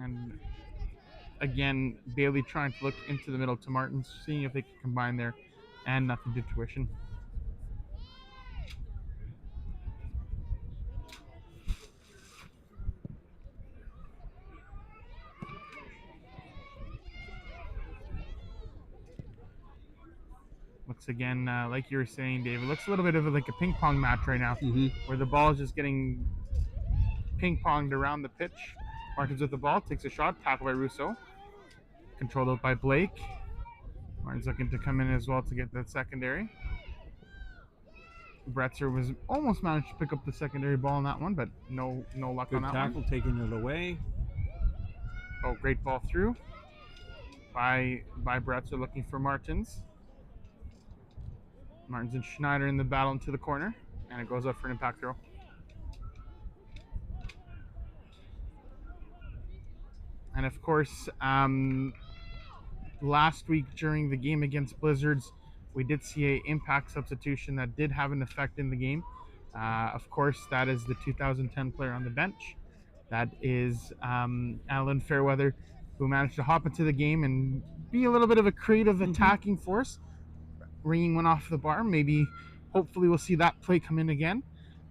And again, Bailey trying to look into the middle to Martins, seeing if they can combine there, and nothing to tuition. Looks again, like you were saying, Dave, it looks a little bit of like a ping pong match right now, where the ball is just getting ping ponged around the pitch. Martins with the ball, takes a shot, tackled by Russo. Controlled out by Blake. Martin's looking to come in as well to get that secondary. Bretzer was almost managed to pick up the secondary ball on that one, but no luck on that tackle, one. taking it away. Oh, great ball through by Bretzer looking for Martins. Martins and Schneider in the battle into the corner, and it goes up for an impact throw. And of course, last week during the game against Blizzards, we did see an impact substitution that did have an effect in the game. Of course, that is the 2010 player on the bench. That is Alan Fairweather, who managed to hop into the game and be a little bit of a creative attacking force, ringing one off the bar. Maybe, hopefully, we'll see that play come in again.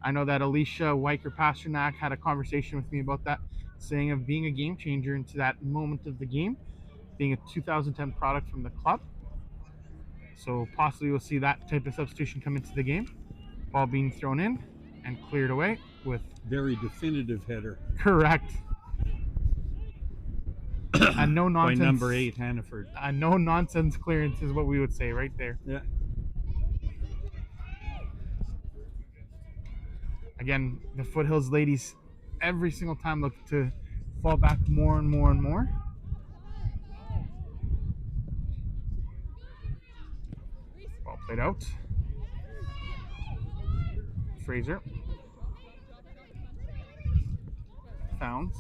I know that Alicia Weicker-Pasternak had a conversation with me about that, saying of being a game changer into that moment of the game, being a 2010 product from the club. So possibly we'll see that type of substitution come into the game. Ball being thrown in and cleared away with very definitive header. Correct. A no nonsense by number 8 Hannaford. A no nonsense clearance is what we would say right there. Yeah. Again, the Foothills ladies every single time look to fall back more and more and more. Ball played out. Fraser. Founds.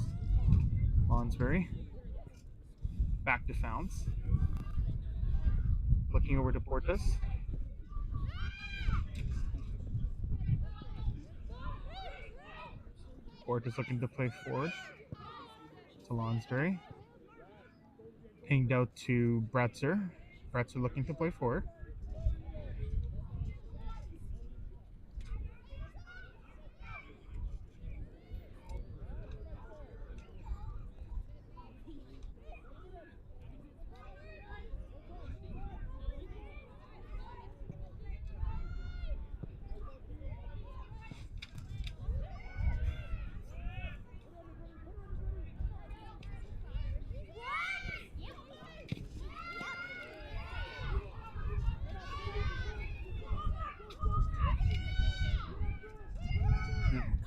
Lonsbury. Back to Founds. Looking over to Portis. Portis looking to play forward to Lonsbury. Pinged out to Bretzer. Bretzer looking to play forward.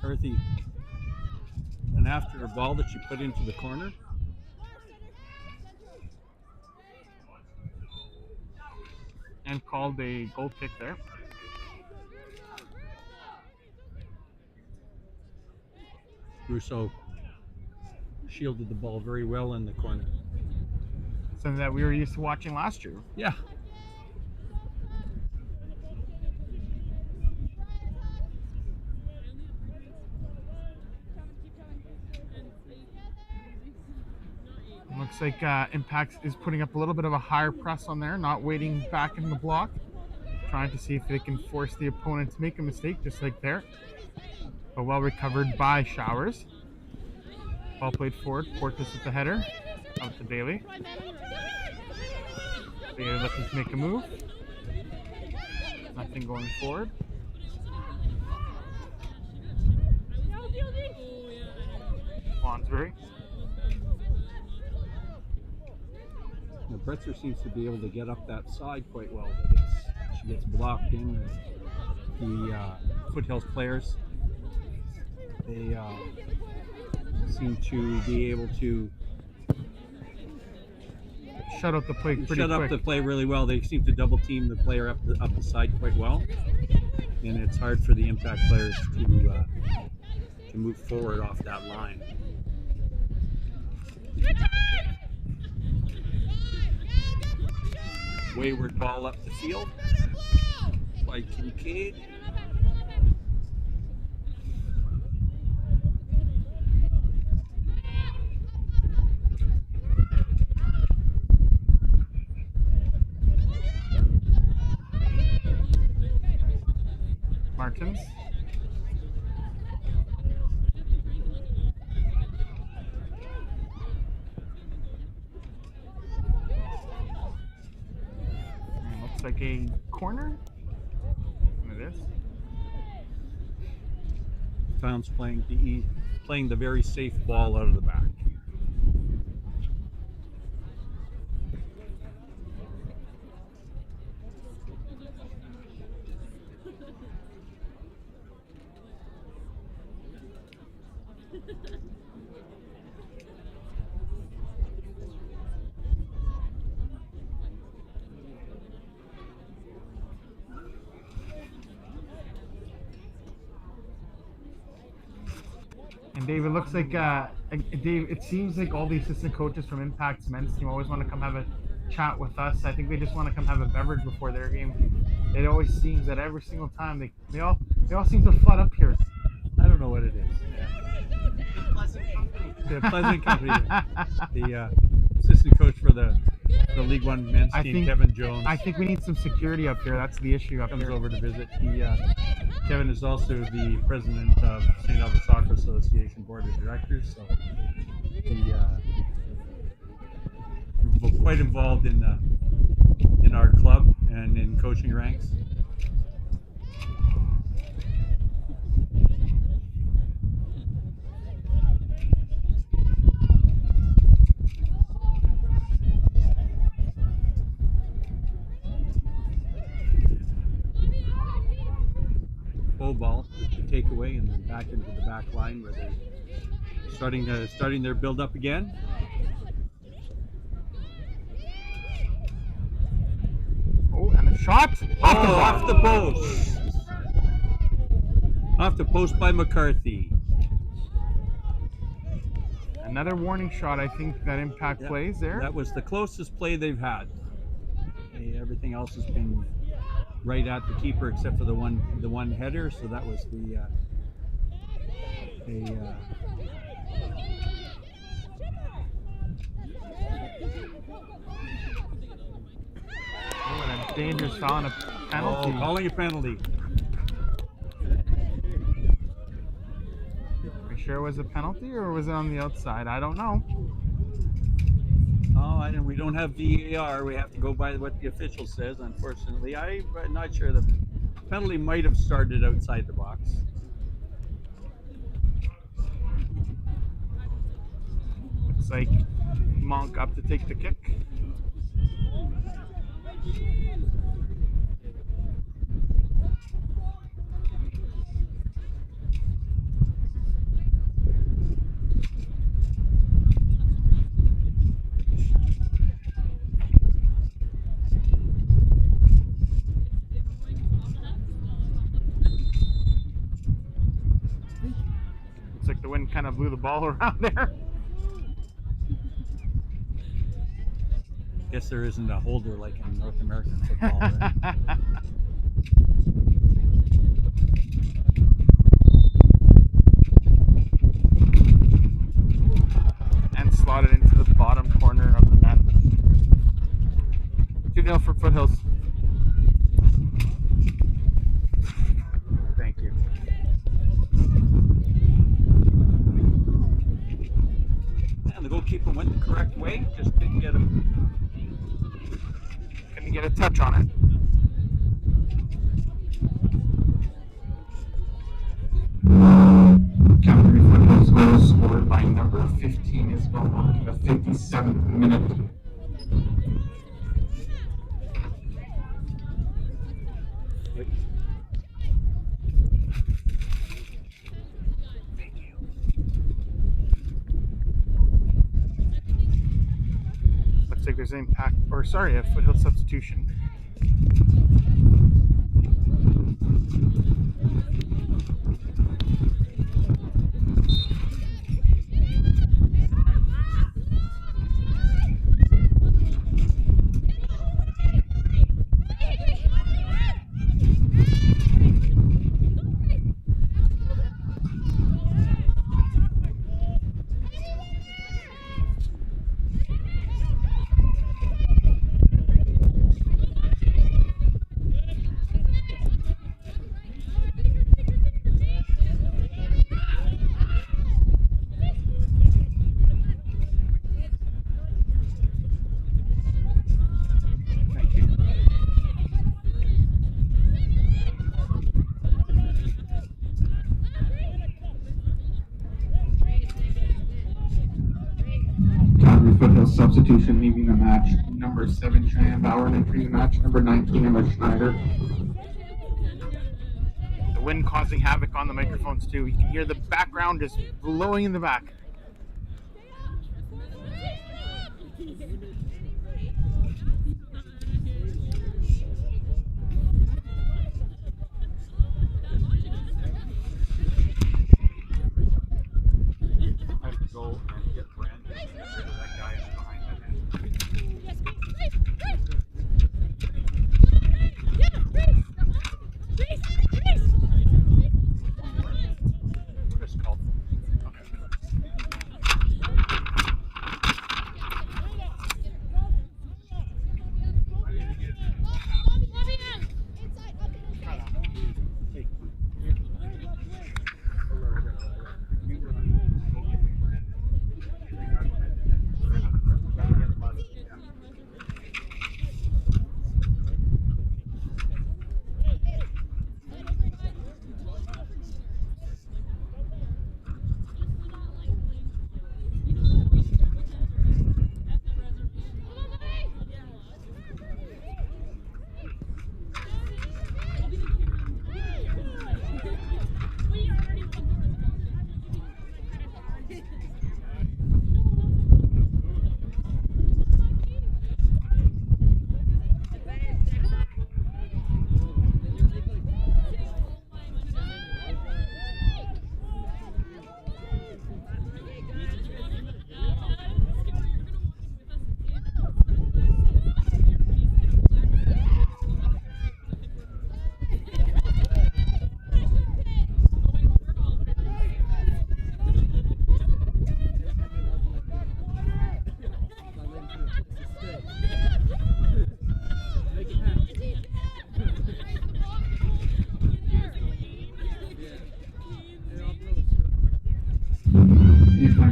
McCarthy went after a ball that she put into the corner. And called a goal kick there. Russo shielded the ball very well in the corner. Something that we were used to watching last year. Yeah. Looks like Impact is putting up a little bit of a higher press on there, not waiting back in the block, trying to see if they can force the opponent to make a mistake, just like there. But well recovered by Showers. Ball played forward. Portis with the header. Out to Bailey. Bailey looking to make a move. Nothing going forward. Lonsbury. Now, Bretzer seems to be able to get up that side quite well, but she gets blocked in. The Foothills players, they seem to be able to shut up the play pretty shut up quick. the play really well. They seem to double team the player up the side quite well, and it's hard for the Impact players to move forward off that line. Wayward ball up the field by Kincaid. Martins. Looks like a corner. It is. Founds playing the very safe ball out of the back. And Dave, it looks like Dave. It seems like all the assistant coaches from Impact's men's team always want to come have a chat with us. I think they just want to come have a beverage before their game. It always seems that every single time they all seem to flood up here. I don't know what it is. The Pleasant Company. The assistant coach for the League1 men's team, Kevin Jones. I think we need some security up here. That's the issue up comes here. over to visit. Kevin is also the president of St. Albert Soccer Association Board of Directors, so he quite involved in our club and in coaching ranks. Full ball, which you take away, and then back into the back line where they starting their build up again. Oh, and a shot. Off the post. Off the post by McCarthy. Another warning shot, I think, that Impact Yeah, plays there. That was the closest play they've had. Everything else has been right at the keeper except for the one header. So that was and a dangerous foul and a penalty. Oh, calling a penalty. Are you sure it was a penalty or was it on the outside? I don't know. Oh, we don't have VAR. We have to go by what the official says, unfortunately. I'm not sure. The penalty might have started outside the box. Looks like Monk up to take the kick. Looks like the wind kind of blew the ball around there. Guess there isn't a holder like in North American football, right? And slotted into the bottom corner of the net. 2-0 for Foothills. Thank you. And the goalkeeper went the correct way, just didn't get him. Couldn't get a touch on it. Calgary Foothills goal scored by number 15 Isabel Monk in the 57th minute. Looks like there's an impact, or sorry, a Foothill substitution. Foothills substitution leaving the match. Number 7, Cheyenne Bauer, entering the match. Number 19, Emma Schneider. The wind causing havoc on the microphones too. You can hear the background just blowing in the back. I have to go and get Brandon and get rid of that guy behind the net. Chris called. Okay.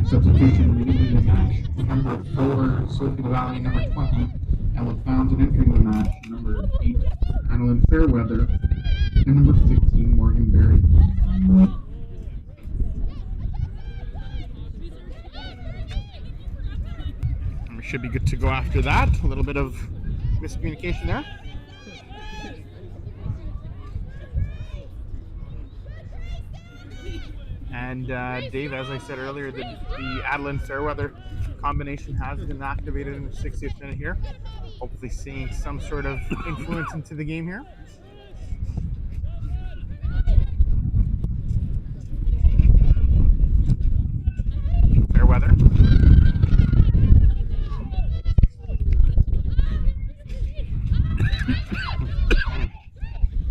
Next substitution leaving the match, number 4, Sophie Valley, number 20, and with fouls and entering the match, number 8, Annalyn Fairweather, and number 15, Morgan Berry. And we should be good to go after that. A little bit of miscommunication there. And Dave, as I said earlier, the Adeline Fairweather combination has been activated in the 60th minute here. Hopefully seeing some sort of influence into the game here. Fairweather.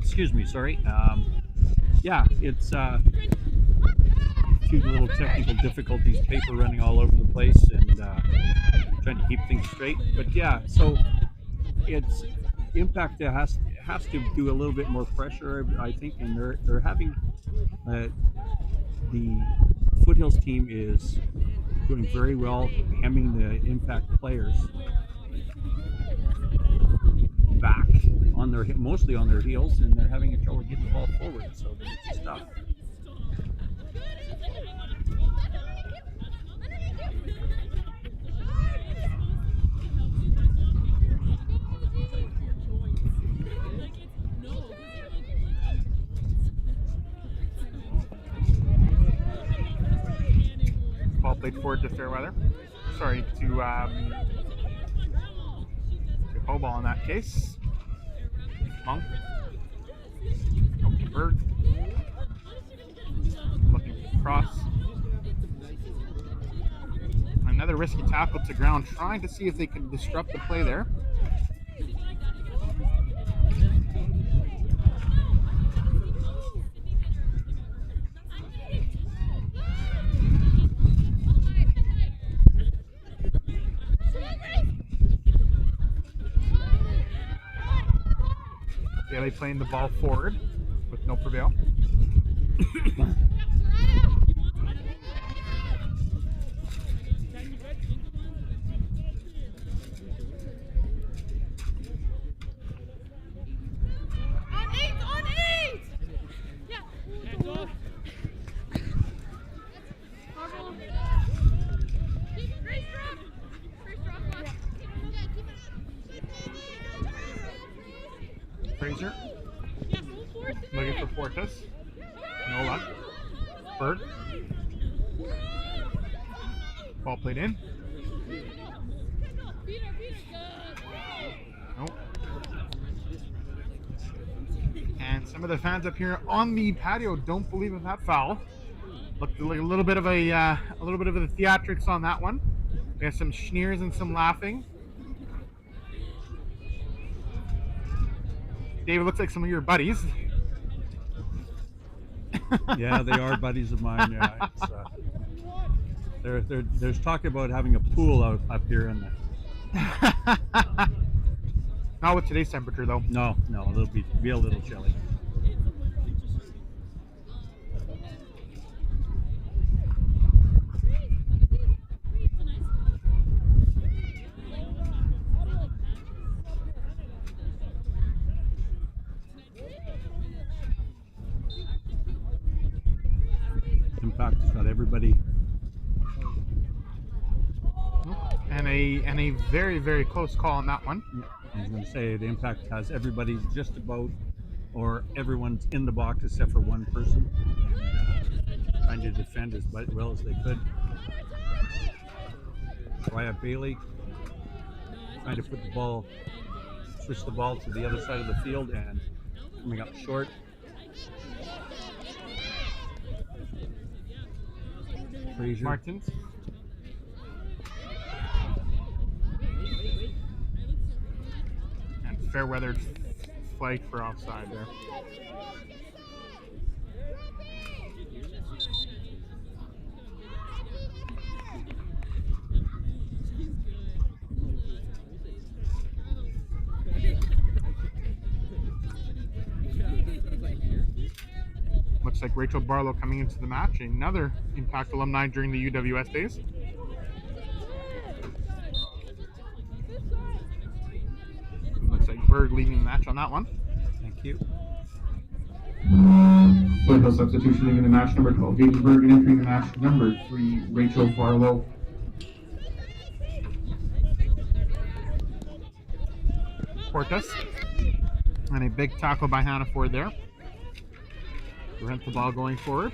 Excuse me, sorry. Yeah, it's few little technical difficulties, paper running all over the place, and trying to keep things straight. But yeah, so it's Impact has to do a little bit more pressure, I think, and they're having the Foothills team is doing very well, hemming the Impact players back on their mostly on their heels, and they're having trouble getting the ball forward. So it's tough. Ball played forward to Fairweather. Sorry, to Hoball in that case. Monk. Bird. Looking across. Another risky tackle to ground, trying to see if they can disrupt the play there. Bailey playing the ball forward with no prevail. Fraser looking for Fortis. No luck. Bird. Ball played in. Nope. And some of the fans up here on the patio don't believe in that foul. Looked like a little bit of the theatrics on that one. We have some sneers and some laughing. David, looks like some of your buddies. Yeah, they are buddies of mine. Yeah, it's, there's talk about having a pool up here in the. Not with today's temperature, though. No, it'll be a little chilly. Impact has got everybody. And a very, very close call on that one. I was going to say the Impact has everybody just about, or everyone's in the box except for one person, and trying to defend as well as they could. Riel Bailey trying to switch the ball to the other side of the field and coming up short. Fraser. Martins. And Fairweather flag for offside there. like Rachel Barlow coming into the match, another Impact alumni during the UWS days. Looks like Berg leading the match on that one. Thank you. Foothills substitution leaving the match, number 12, James Bergen entering the match, number 3, Rachel Barlow. Portas. And a big tackle by Hannah Ford there. Prevent the ball going forward.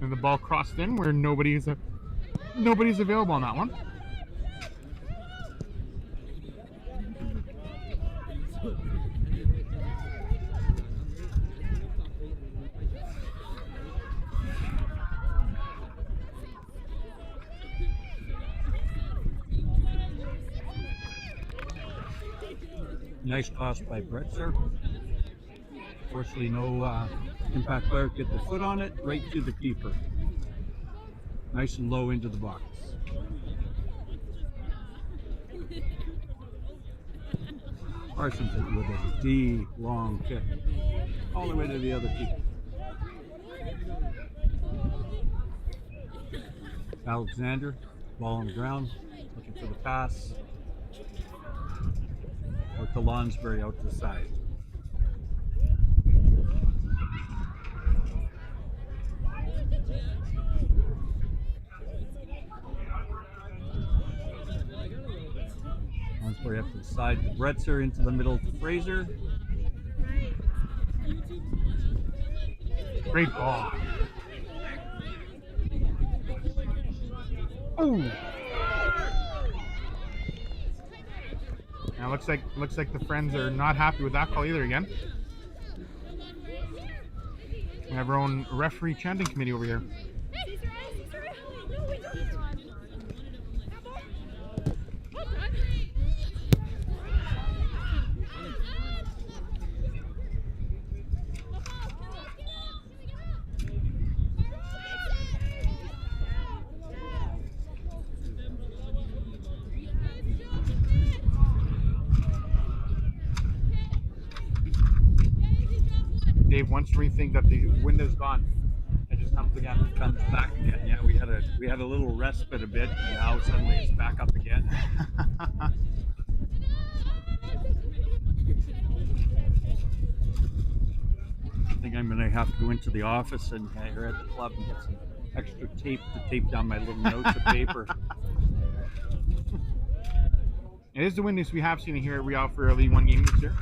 And the ball crossed in where nobody's available on that one. Nice toss by Bretzer. Fortunately, no Impact player could get the foot on it, right to the keeper. Nice and low into the box. Parsons it with a deep, long kick, all the way to the other keeper. Alexander, ball on the ground, looking for the pass. Out to Lonsbury, out to the side. Lonsbury up to the side to Bretzer, into the middle to Fraser. Great ball. Oh! Now looks like the Friends are not happy with that call either again. We have our own referee chanting committee over here. Dave, once we think that the wind is gone, it just comes again. It comes back again. Yeah, we had a little respite a bit, and now suddenly it's back up again. I think I'm gonna have to go into the office and here at the club and get some extra tape to tape down my little notes of paper. It is the windiest we have seen it here at Riel for a League 1 game this year.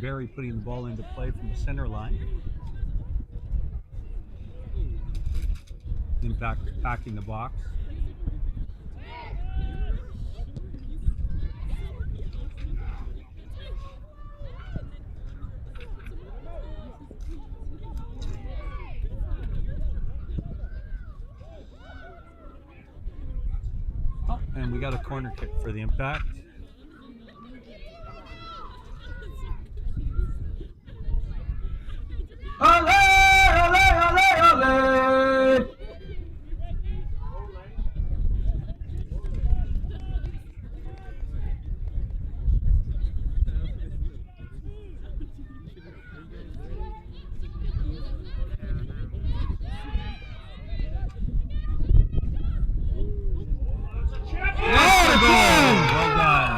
Barry putting the ball into play from the center line. Impact packing the box. Oh, and we got a corner kick for the Impact. Ole, ole, ole, ole! Well done.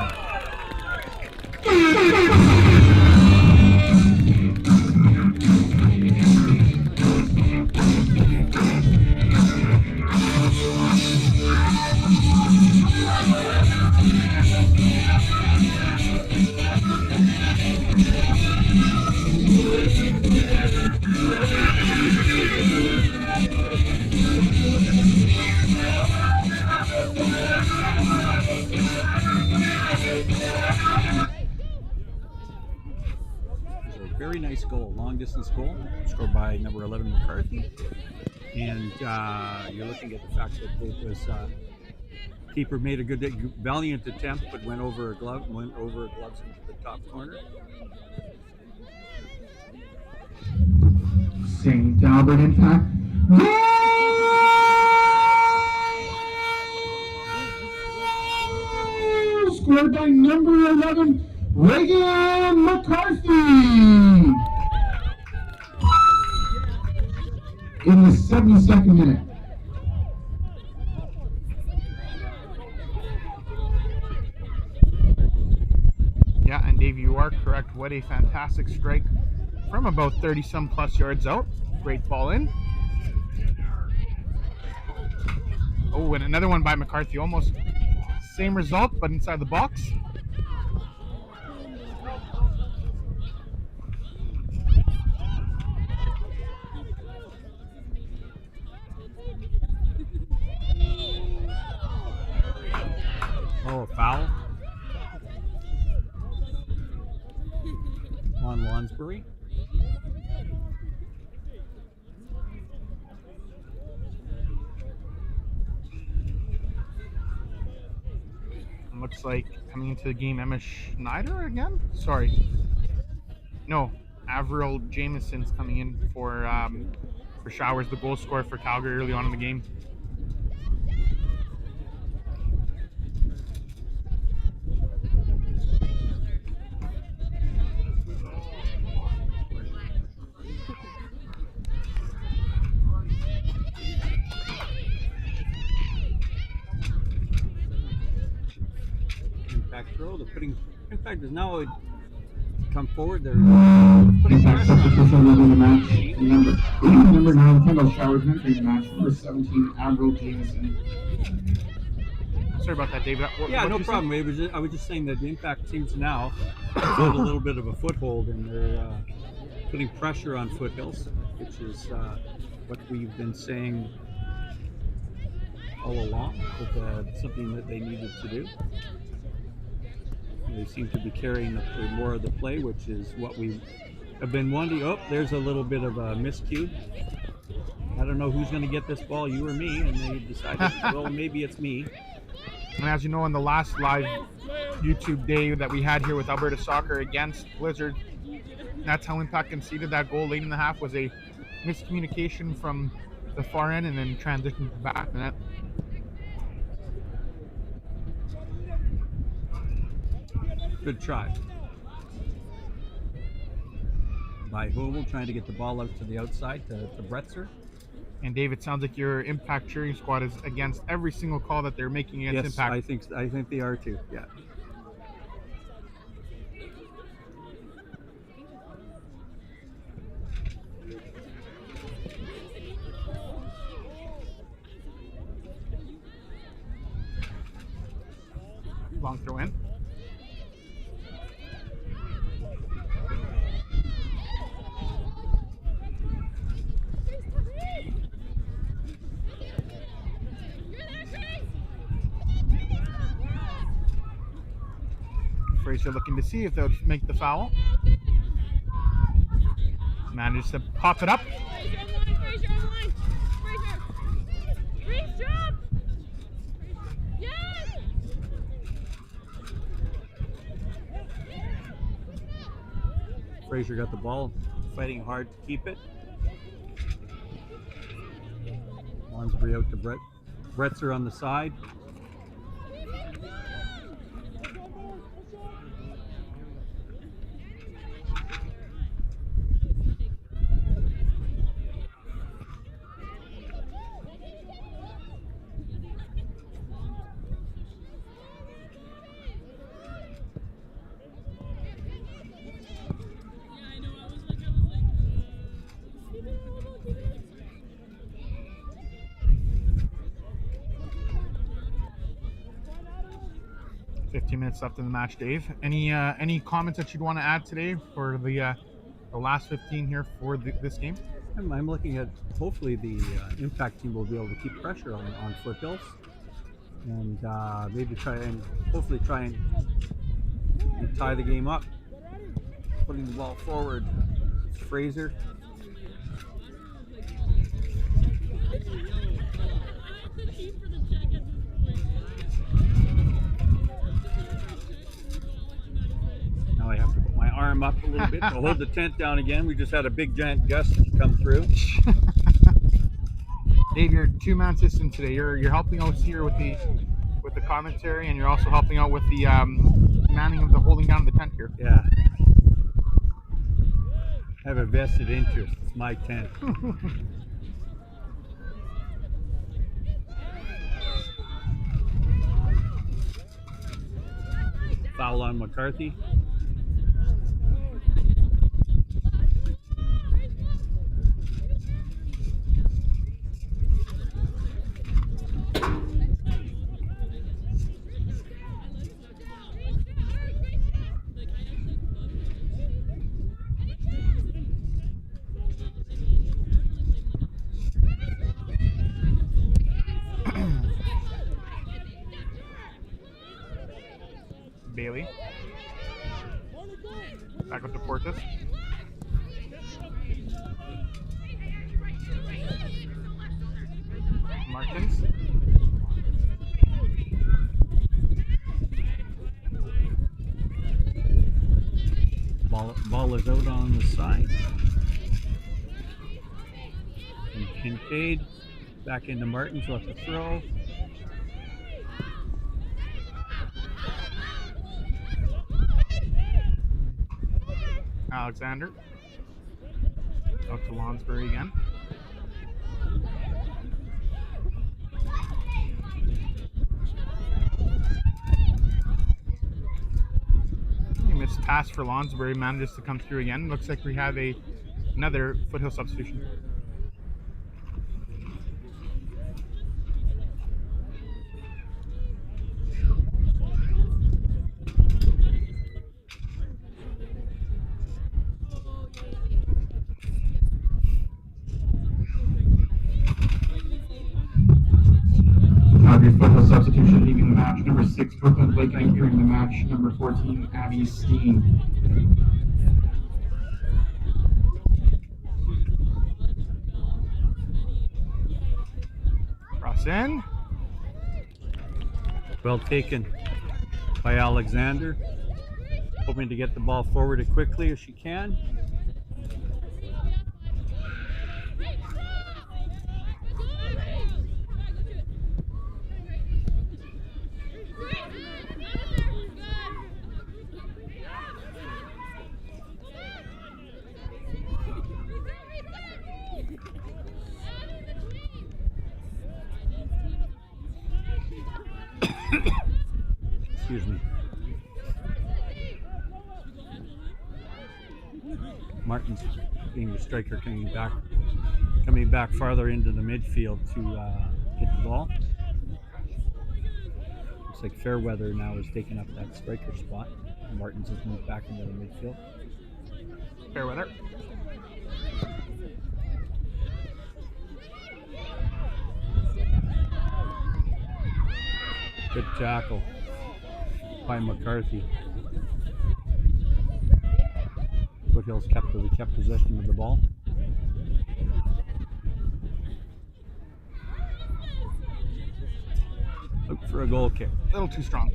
very nice goal, long distance goal, scored by number 11 McCarthy. And you're looking at the fact that it was keeper made a good, valiant attempt, but went over gloves into the top corner. St. Albert Impact. Scored by number 11, Reagan McCarthy. In the 72nd minute. Yeah, and Dave, you are correct. What a fantastic strike from about 30-some plus yards out. Great ball in. Oh, and another one by McCarthy. Almost same result, but inside the box. Oh, a foul on Lonsbury. Looks like coming into the game, Emma Schneider again? Sorry. No, Avril Jameson's coming in for Showers, the goal scorer for Calgary early on in the game. Impact throw. They're putting. Impact is now come forward. They're putting Impact pressure substitution on. leaving the match. Number 9, Kendall Showers entering the match. Number 17, Avril Jameson. Sorry about that, David. Yeah, no problem. I was just saying that the Impact seems now have a little bit of a foothold, and they're putting pressure on Foothills, which is what we've been saying all along. That something that they needed to do. They seem to be carrying more of the play, which is what we have been wanting. Oh, there's a little bit of a miscue. I don't know who's going to get this ball, you or me, and they decided, well, maybe it's me. And as you know, in the last live YouTube day that we had here with Alberta Soccer against Blizzard, that's how Impact conceded that goal late in the half, was a miscommunication from the far end and then transitioned back. And that Good try by Hovel, trying to get the ball out to the outside to Bretzer. And Dave, it sounds like your Impact cheering squad is against every single call that they're making against Impact. I think they are too. Yeah. Long throw in. Fraser looking to see if they'll make the foul. Manages to pop it up. Fraser got the ball, fighting hard to keep it. Lonsbury out to Bretzer on the side. Minutes left in the match, Dave. Any comments that you'd want to add today for the last 15 here for this game? I'm looking at hopefully the Impact team will be able to keep pressure on Foothills, and maybe hopefully try and tie the game up, putting the ball forward It's Fraser. Now I have to put my arm up a little bit to hold the tent down again. We just had a big giant gust come through. Dave, you're two-man system today. You're helping out here with the commentary, and you're also helping out with the manning of the holding down the tent here. Yeah. I have a vested interest. It's my tent. Foul on McCarthy. Bailey. Back up to Portis. Martins. Ball is out on the side. And Kincaid back into Martins with the throw. Alexander. Out to Lonsbury again. Missed pass for Lonsbury, manages to come through again. Looks like we have another Foothill substitution. Calgary's Foothill substitution leaving the match. Number 6, Brooklyn Blake, entering the match. Number 14, Abby Steen. Cross in. Well taken by Alexander. Hoping to get the ball forward as quickly as she can. Excuse me. Martin's being the striker coming back farther into the midfield to get the ball. Looks like Fairweather now is taking up that striker spot. Martin's has moved back into the midfield. Fairweather. Good tackle by McCarthy. Foothills kept possession of the ball. Look for a goal kick. A little too strong.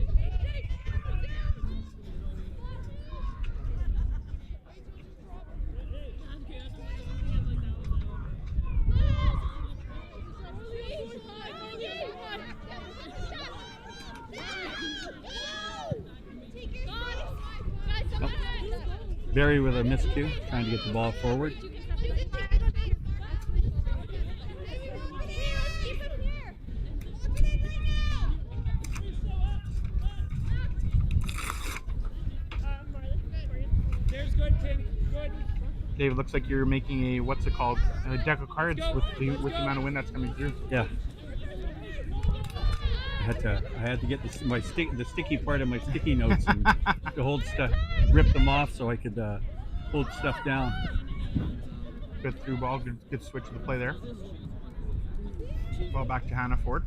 Barry with a miscue, trying to get the ball forward. Dave, looks like you're making a deck of cards with the amount of wind that's coming through. Yeah. I had to get the sticky part of my sticky notes and to hold stuff, rip them off so I could hold stuff down. Good through ball, good switch of the play there. Ball back to Hannah Ford.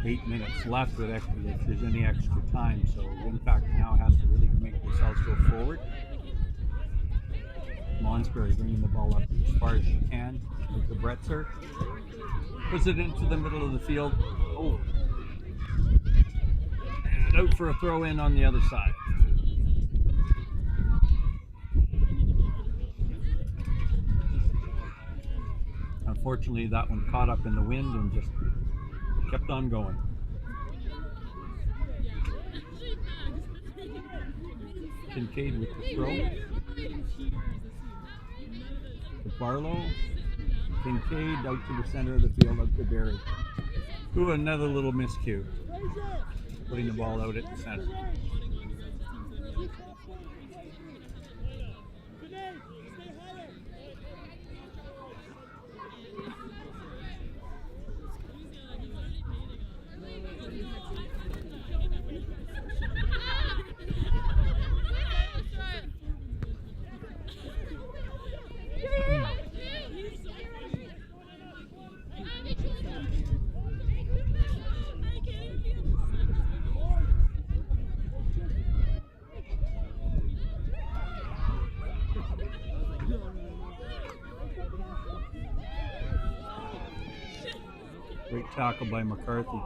8 minutes left with extra, if there's any extra time. So Impact now has to really make themselves go forward. Lonsbury bringing the ball up as far as she can with the Bretzer. Puts it into the middle of the field. Oh. And out for a throw in on the other side. Unfortunately, that one caught up in the wind and just kept on going. Kincaid with the throw. To Barlow. Kincaid out to the center of the field, out to Barry. Ooh, another little miscue. Putting the ball out at the center. Great tackle by McCarthy.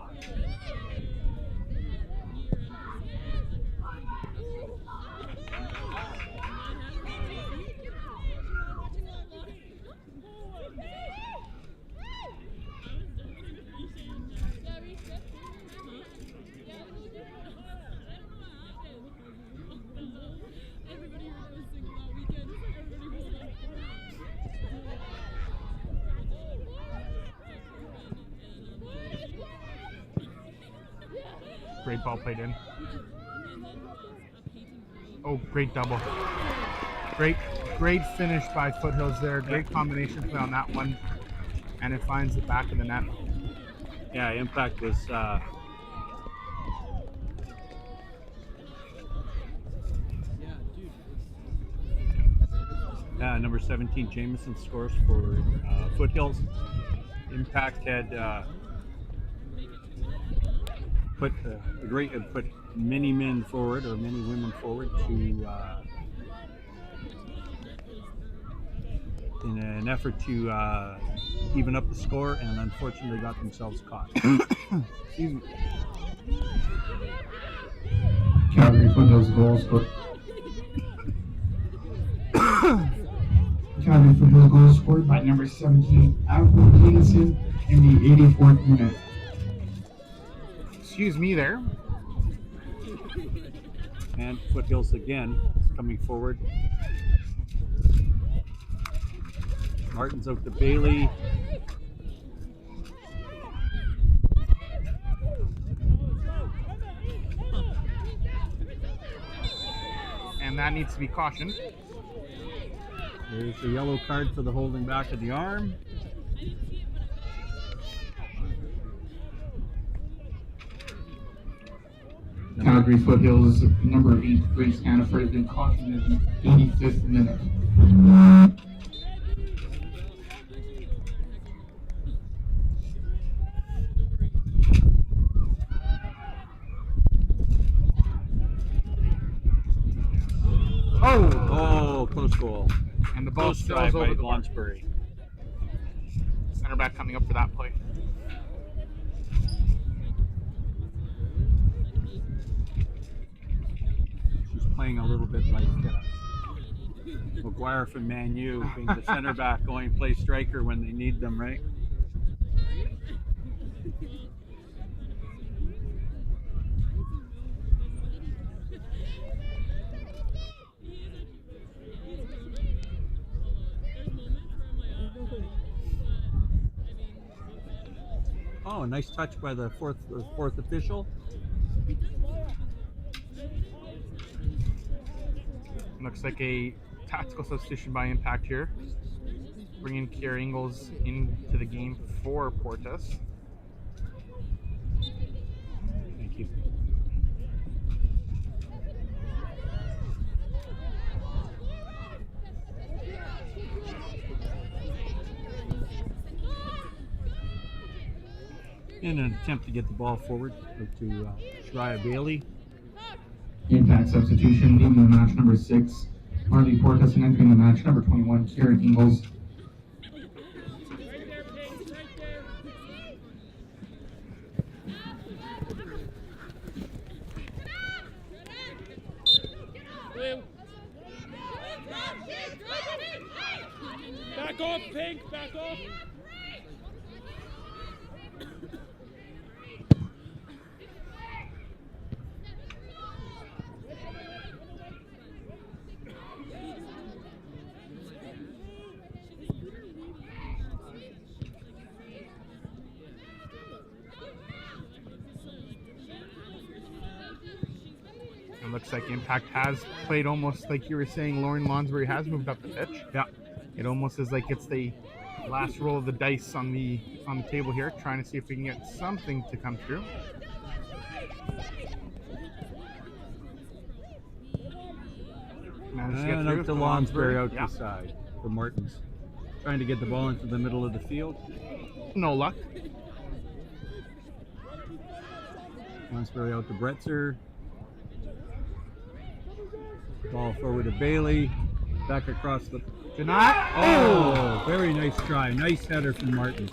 Great ball played in. Oh, great double. Great finish by Foothills there. Great combination play on that one. And it finds the back of the net. Yeah, Impact was number 17 Jameson scores for Foothills. Impact had put many men forward or many women forward to in an effort to even up the score, and unfortunately got themselves caught. Excuse me. Calgary Foothills goals scored. Calgary Foothills goals scored by number 17 Avril Peterson in the 84th minute. Excuse me there. And Foothills again coming forward. Martin's out to Bailey. And that needs to be cautioned. There's the yellow card for the holding back of the arm. Calgary Foothills number 8 Grace Hannaford has been cautioned in the 85th minute. Oh, close goal. And the ball Close spills drive by over the bar. Lonsbury. Center back coming up for that play. She's playing a little bit like McGuire from Man U, being the center back going play striker when they need them, right? Oh, a nice touch by the fourth official. Looks like a tactical substitution by Impact here. Bringing Kiera Ingles into the game for Portas. Thank you. In an attempt to get the ball forward to Shreya Bailey. Impact substitution, leaving the match number 6, Marley Portas, and entering the match number 21, Karen Ingalls. Back off, Pink, back off. It looks like Impact has played almost like you were saying. Lauren Lonsbury has moved up the pitch. Yeah. It almost is like it's the last roll of the dice on the table here, trying to see if we can get something to come through. Managed to get And through out to Lonsbury out the side for Martins. Trying to get the ball into the middle of the field. No luck. Lonsbury out to Bretzer. Ball forward to Bailey. Back across the... Deny. Oh, very nice try. Nice header from Martins.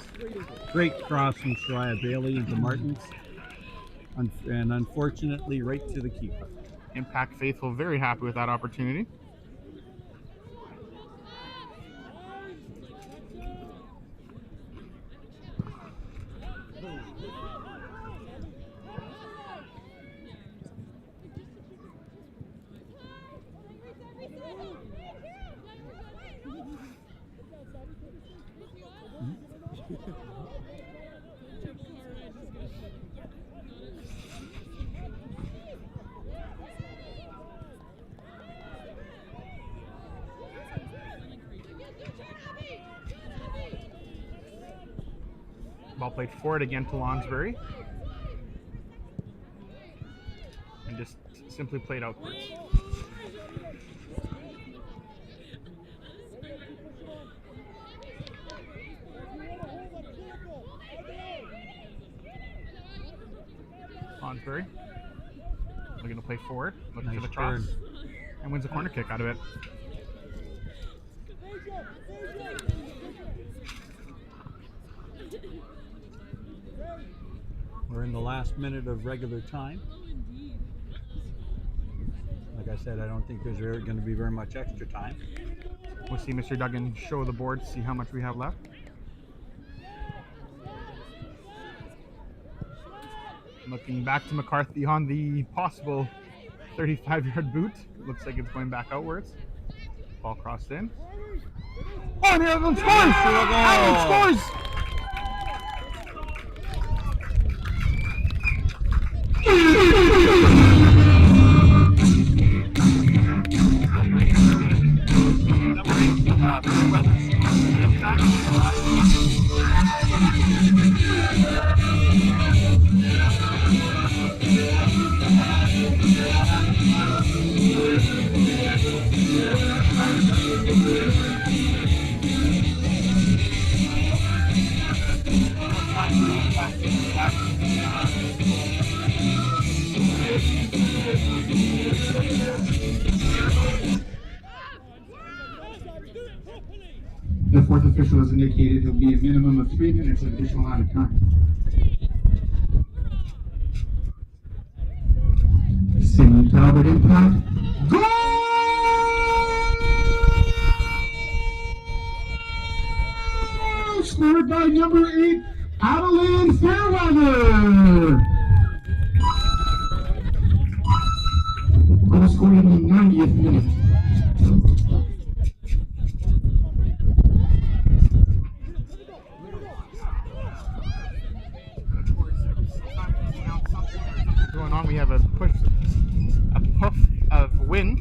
Great cross from Shreya Bailey into Martins. And unfortunately, right to the keeper. Impact faithful very happy with that opportunity. Ball played forward again to Lonsbury. And just simply played outwards. Lonsbury looking to play forward, looking for the cross, and wins a corner kick out of it. We're in the last minute of regular time. Like I said, I don't think there's going to be very much extra time. We'll see Mr. Duggan show the board to see how much we have left. Looking back to McCarthy on the possible 35-yard boot. Looks like it's going back outwards. Ball crossed in. Oh, and Allen scores! Allen scores! The fourth official has indicated there will be a minimum of 3 minutes of additional added time. St. Albert Impact. Goal! Scored by number 8, Adeline Fairweather. Goal scored in the 90th minute. We have a puff of wind.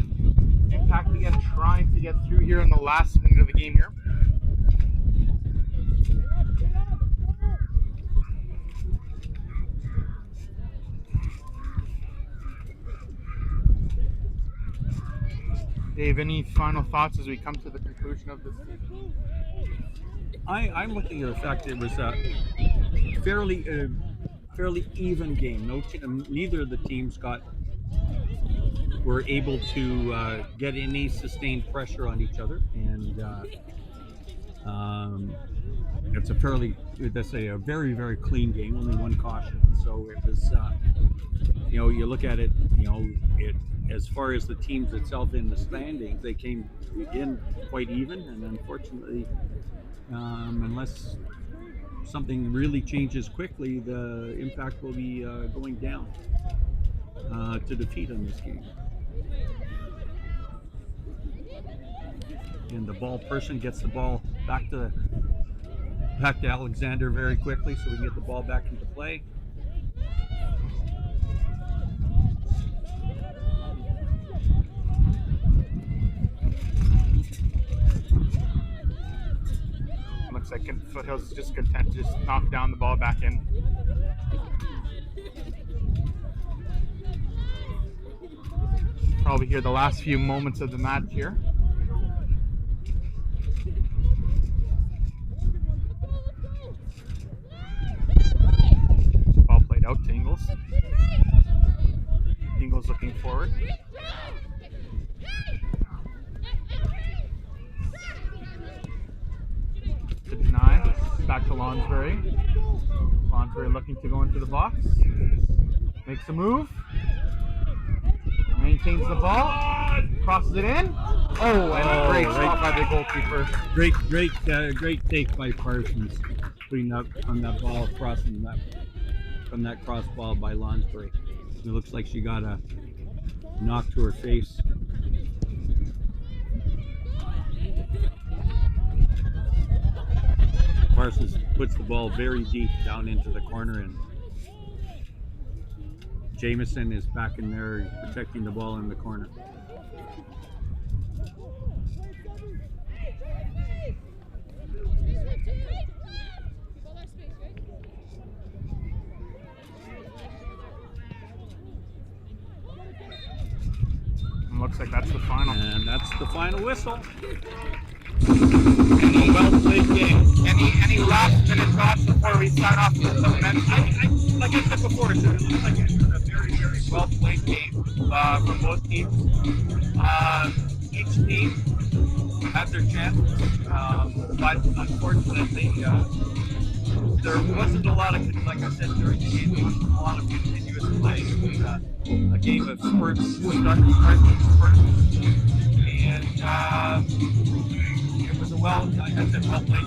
Impact again trying to get through here in the last minute of the game here. Dave, any final thoughts as we come to the conclusion of this season? I'm looking at the fact that it was fairly fairly even game. Neither of the teams were able to get any sustained pressure on each other, and it's a very, very clean game. Only one caution, so it was. You look at it. As far as the teams itself in the standings, they came in quite even, and unfortunately, unless something really changes quickly, the Impact will be going down to defeat in this game. And the ball person gets the ball back to Alexander very quickly, so we can get the ball back into play. Looks like Foothills is just content to just knock down the ball back in. Probably hear the last few moments of the match here. Ball played out to Ingles. Ingles looking forward. To deny. Back to Lonsbury. Lonsbury looking to go into the box. Makes a move. Maintains the ball. Crosses it in. Oh, and a great shot by the goalkeeper. Great take by Parsons, putting up on that ball, crossing that from that cross ball by Lonsbury. It looks like she got a knock to her face. Parsons puts the ball very deep down into the corner, and Jameson is back in there protecting the ball in the corner. And looks like that's the final. And that's the final whistle. And a well-played game. Any last minute thoughts before we sign off with the men's? Like I said before, it looked like a very, very well-played game from both teams. Each team had their chance, but unfortunately, there wasn't a lot of, like I said during the game, there wasn't a lot of continuous play. It was a game of spurts, and it was a well-played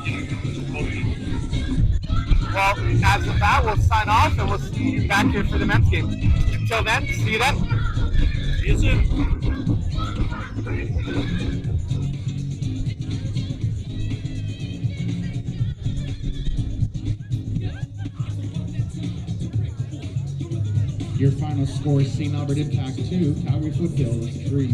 game from both teams. Well, as with that, we'll sign off and we'll see you back here for the men's game. Until then, see you then. See you soon. Your final score is St. Albert Impact 2, Calgary Foothills 3.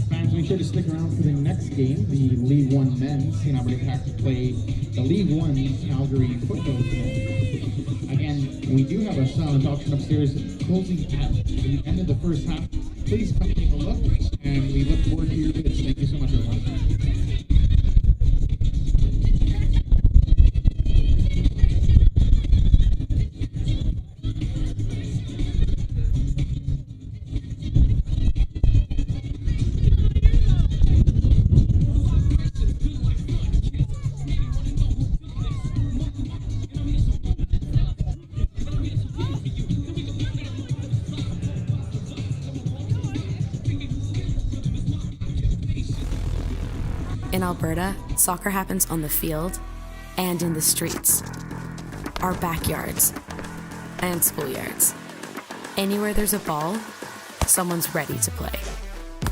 Fans, make sure to stick around for the next game, the League 1 men's. St. Albert Impact to play the League 1 Calgary Foothills men. Again, we do have a silent auction upstairs closing at the end of the first half. Please come take a look, and we look forward to your bids. Thank you so much, everyone. In Alberta, soccer happens on the field and in the streets, our backyards and schoolyards. Anywhere there's a ball, someone's ready to play.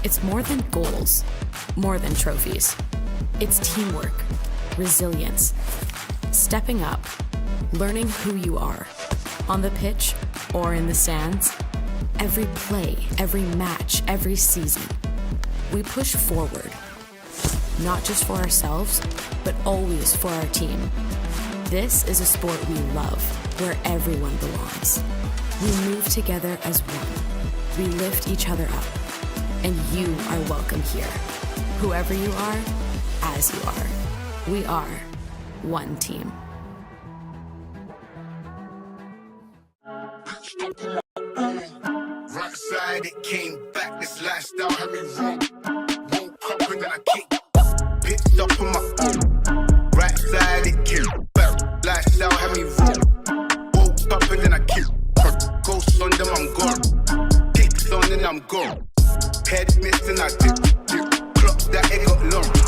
It's more than goals, more than trophies. It's teamwork, resilience, stepping up, learning who you are, on the pitch or in the stands. Every play, every match, every season, we push forward. Not just for ourselves, but always for our team. This is a sport we love, where everyone belongs. We move together as one. We lift each other up. And you are welcome here. Whoever you are, as you are. We are one team. Right side, it came back. This lifestyle had me wrong. Woke up and then I kicked. Picked up on my own. Right side, it came back. Lifestyle had me wrong. Woke up and then I kicked. Ghosts on them, I'm gone. Kicks on and I'm gone. Head missing, I dip. Clock that it got long.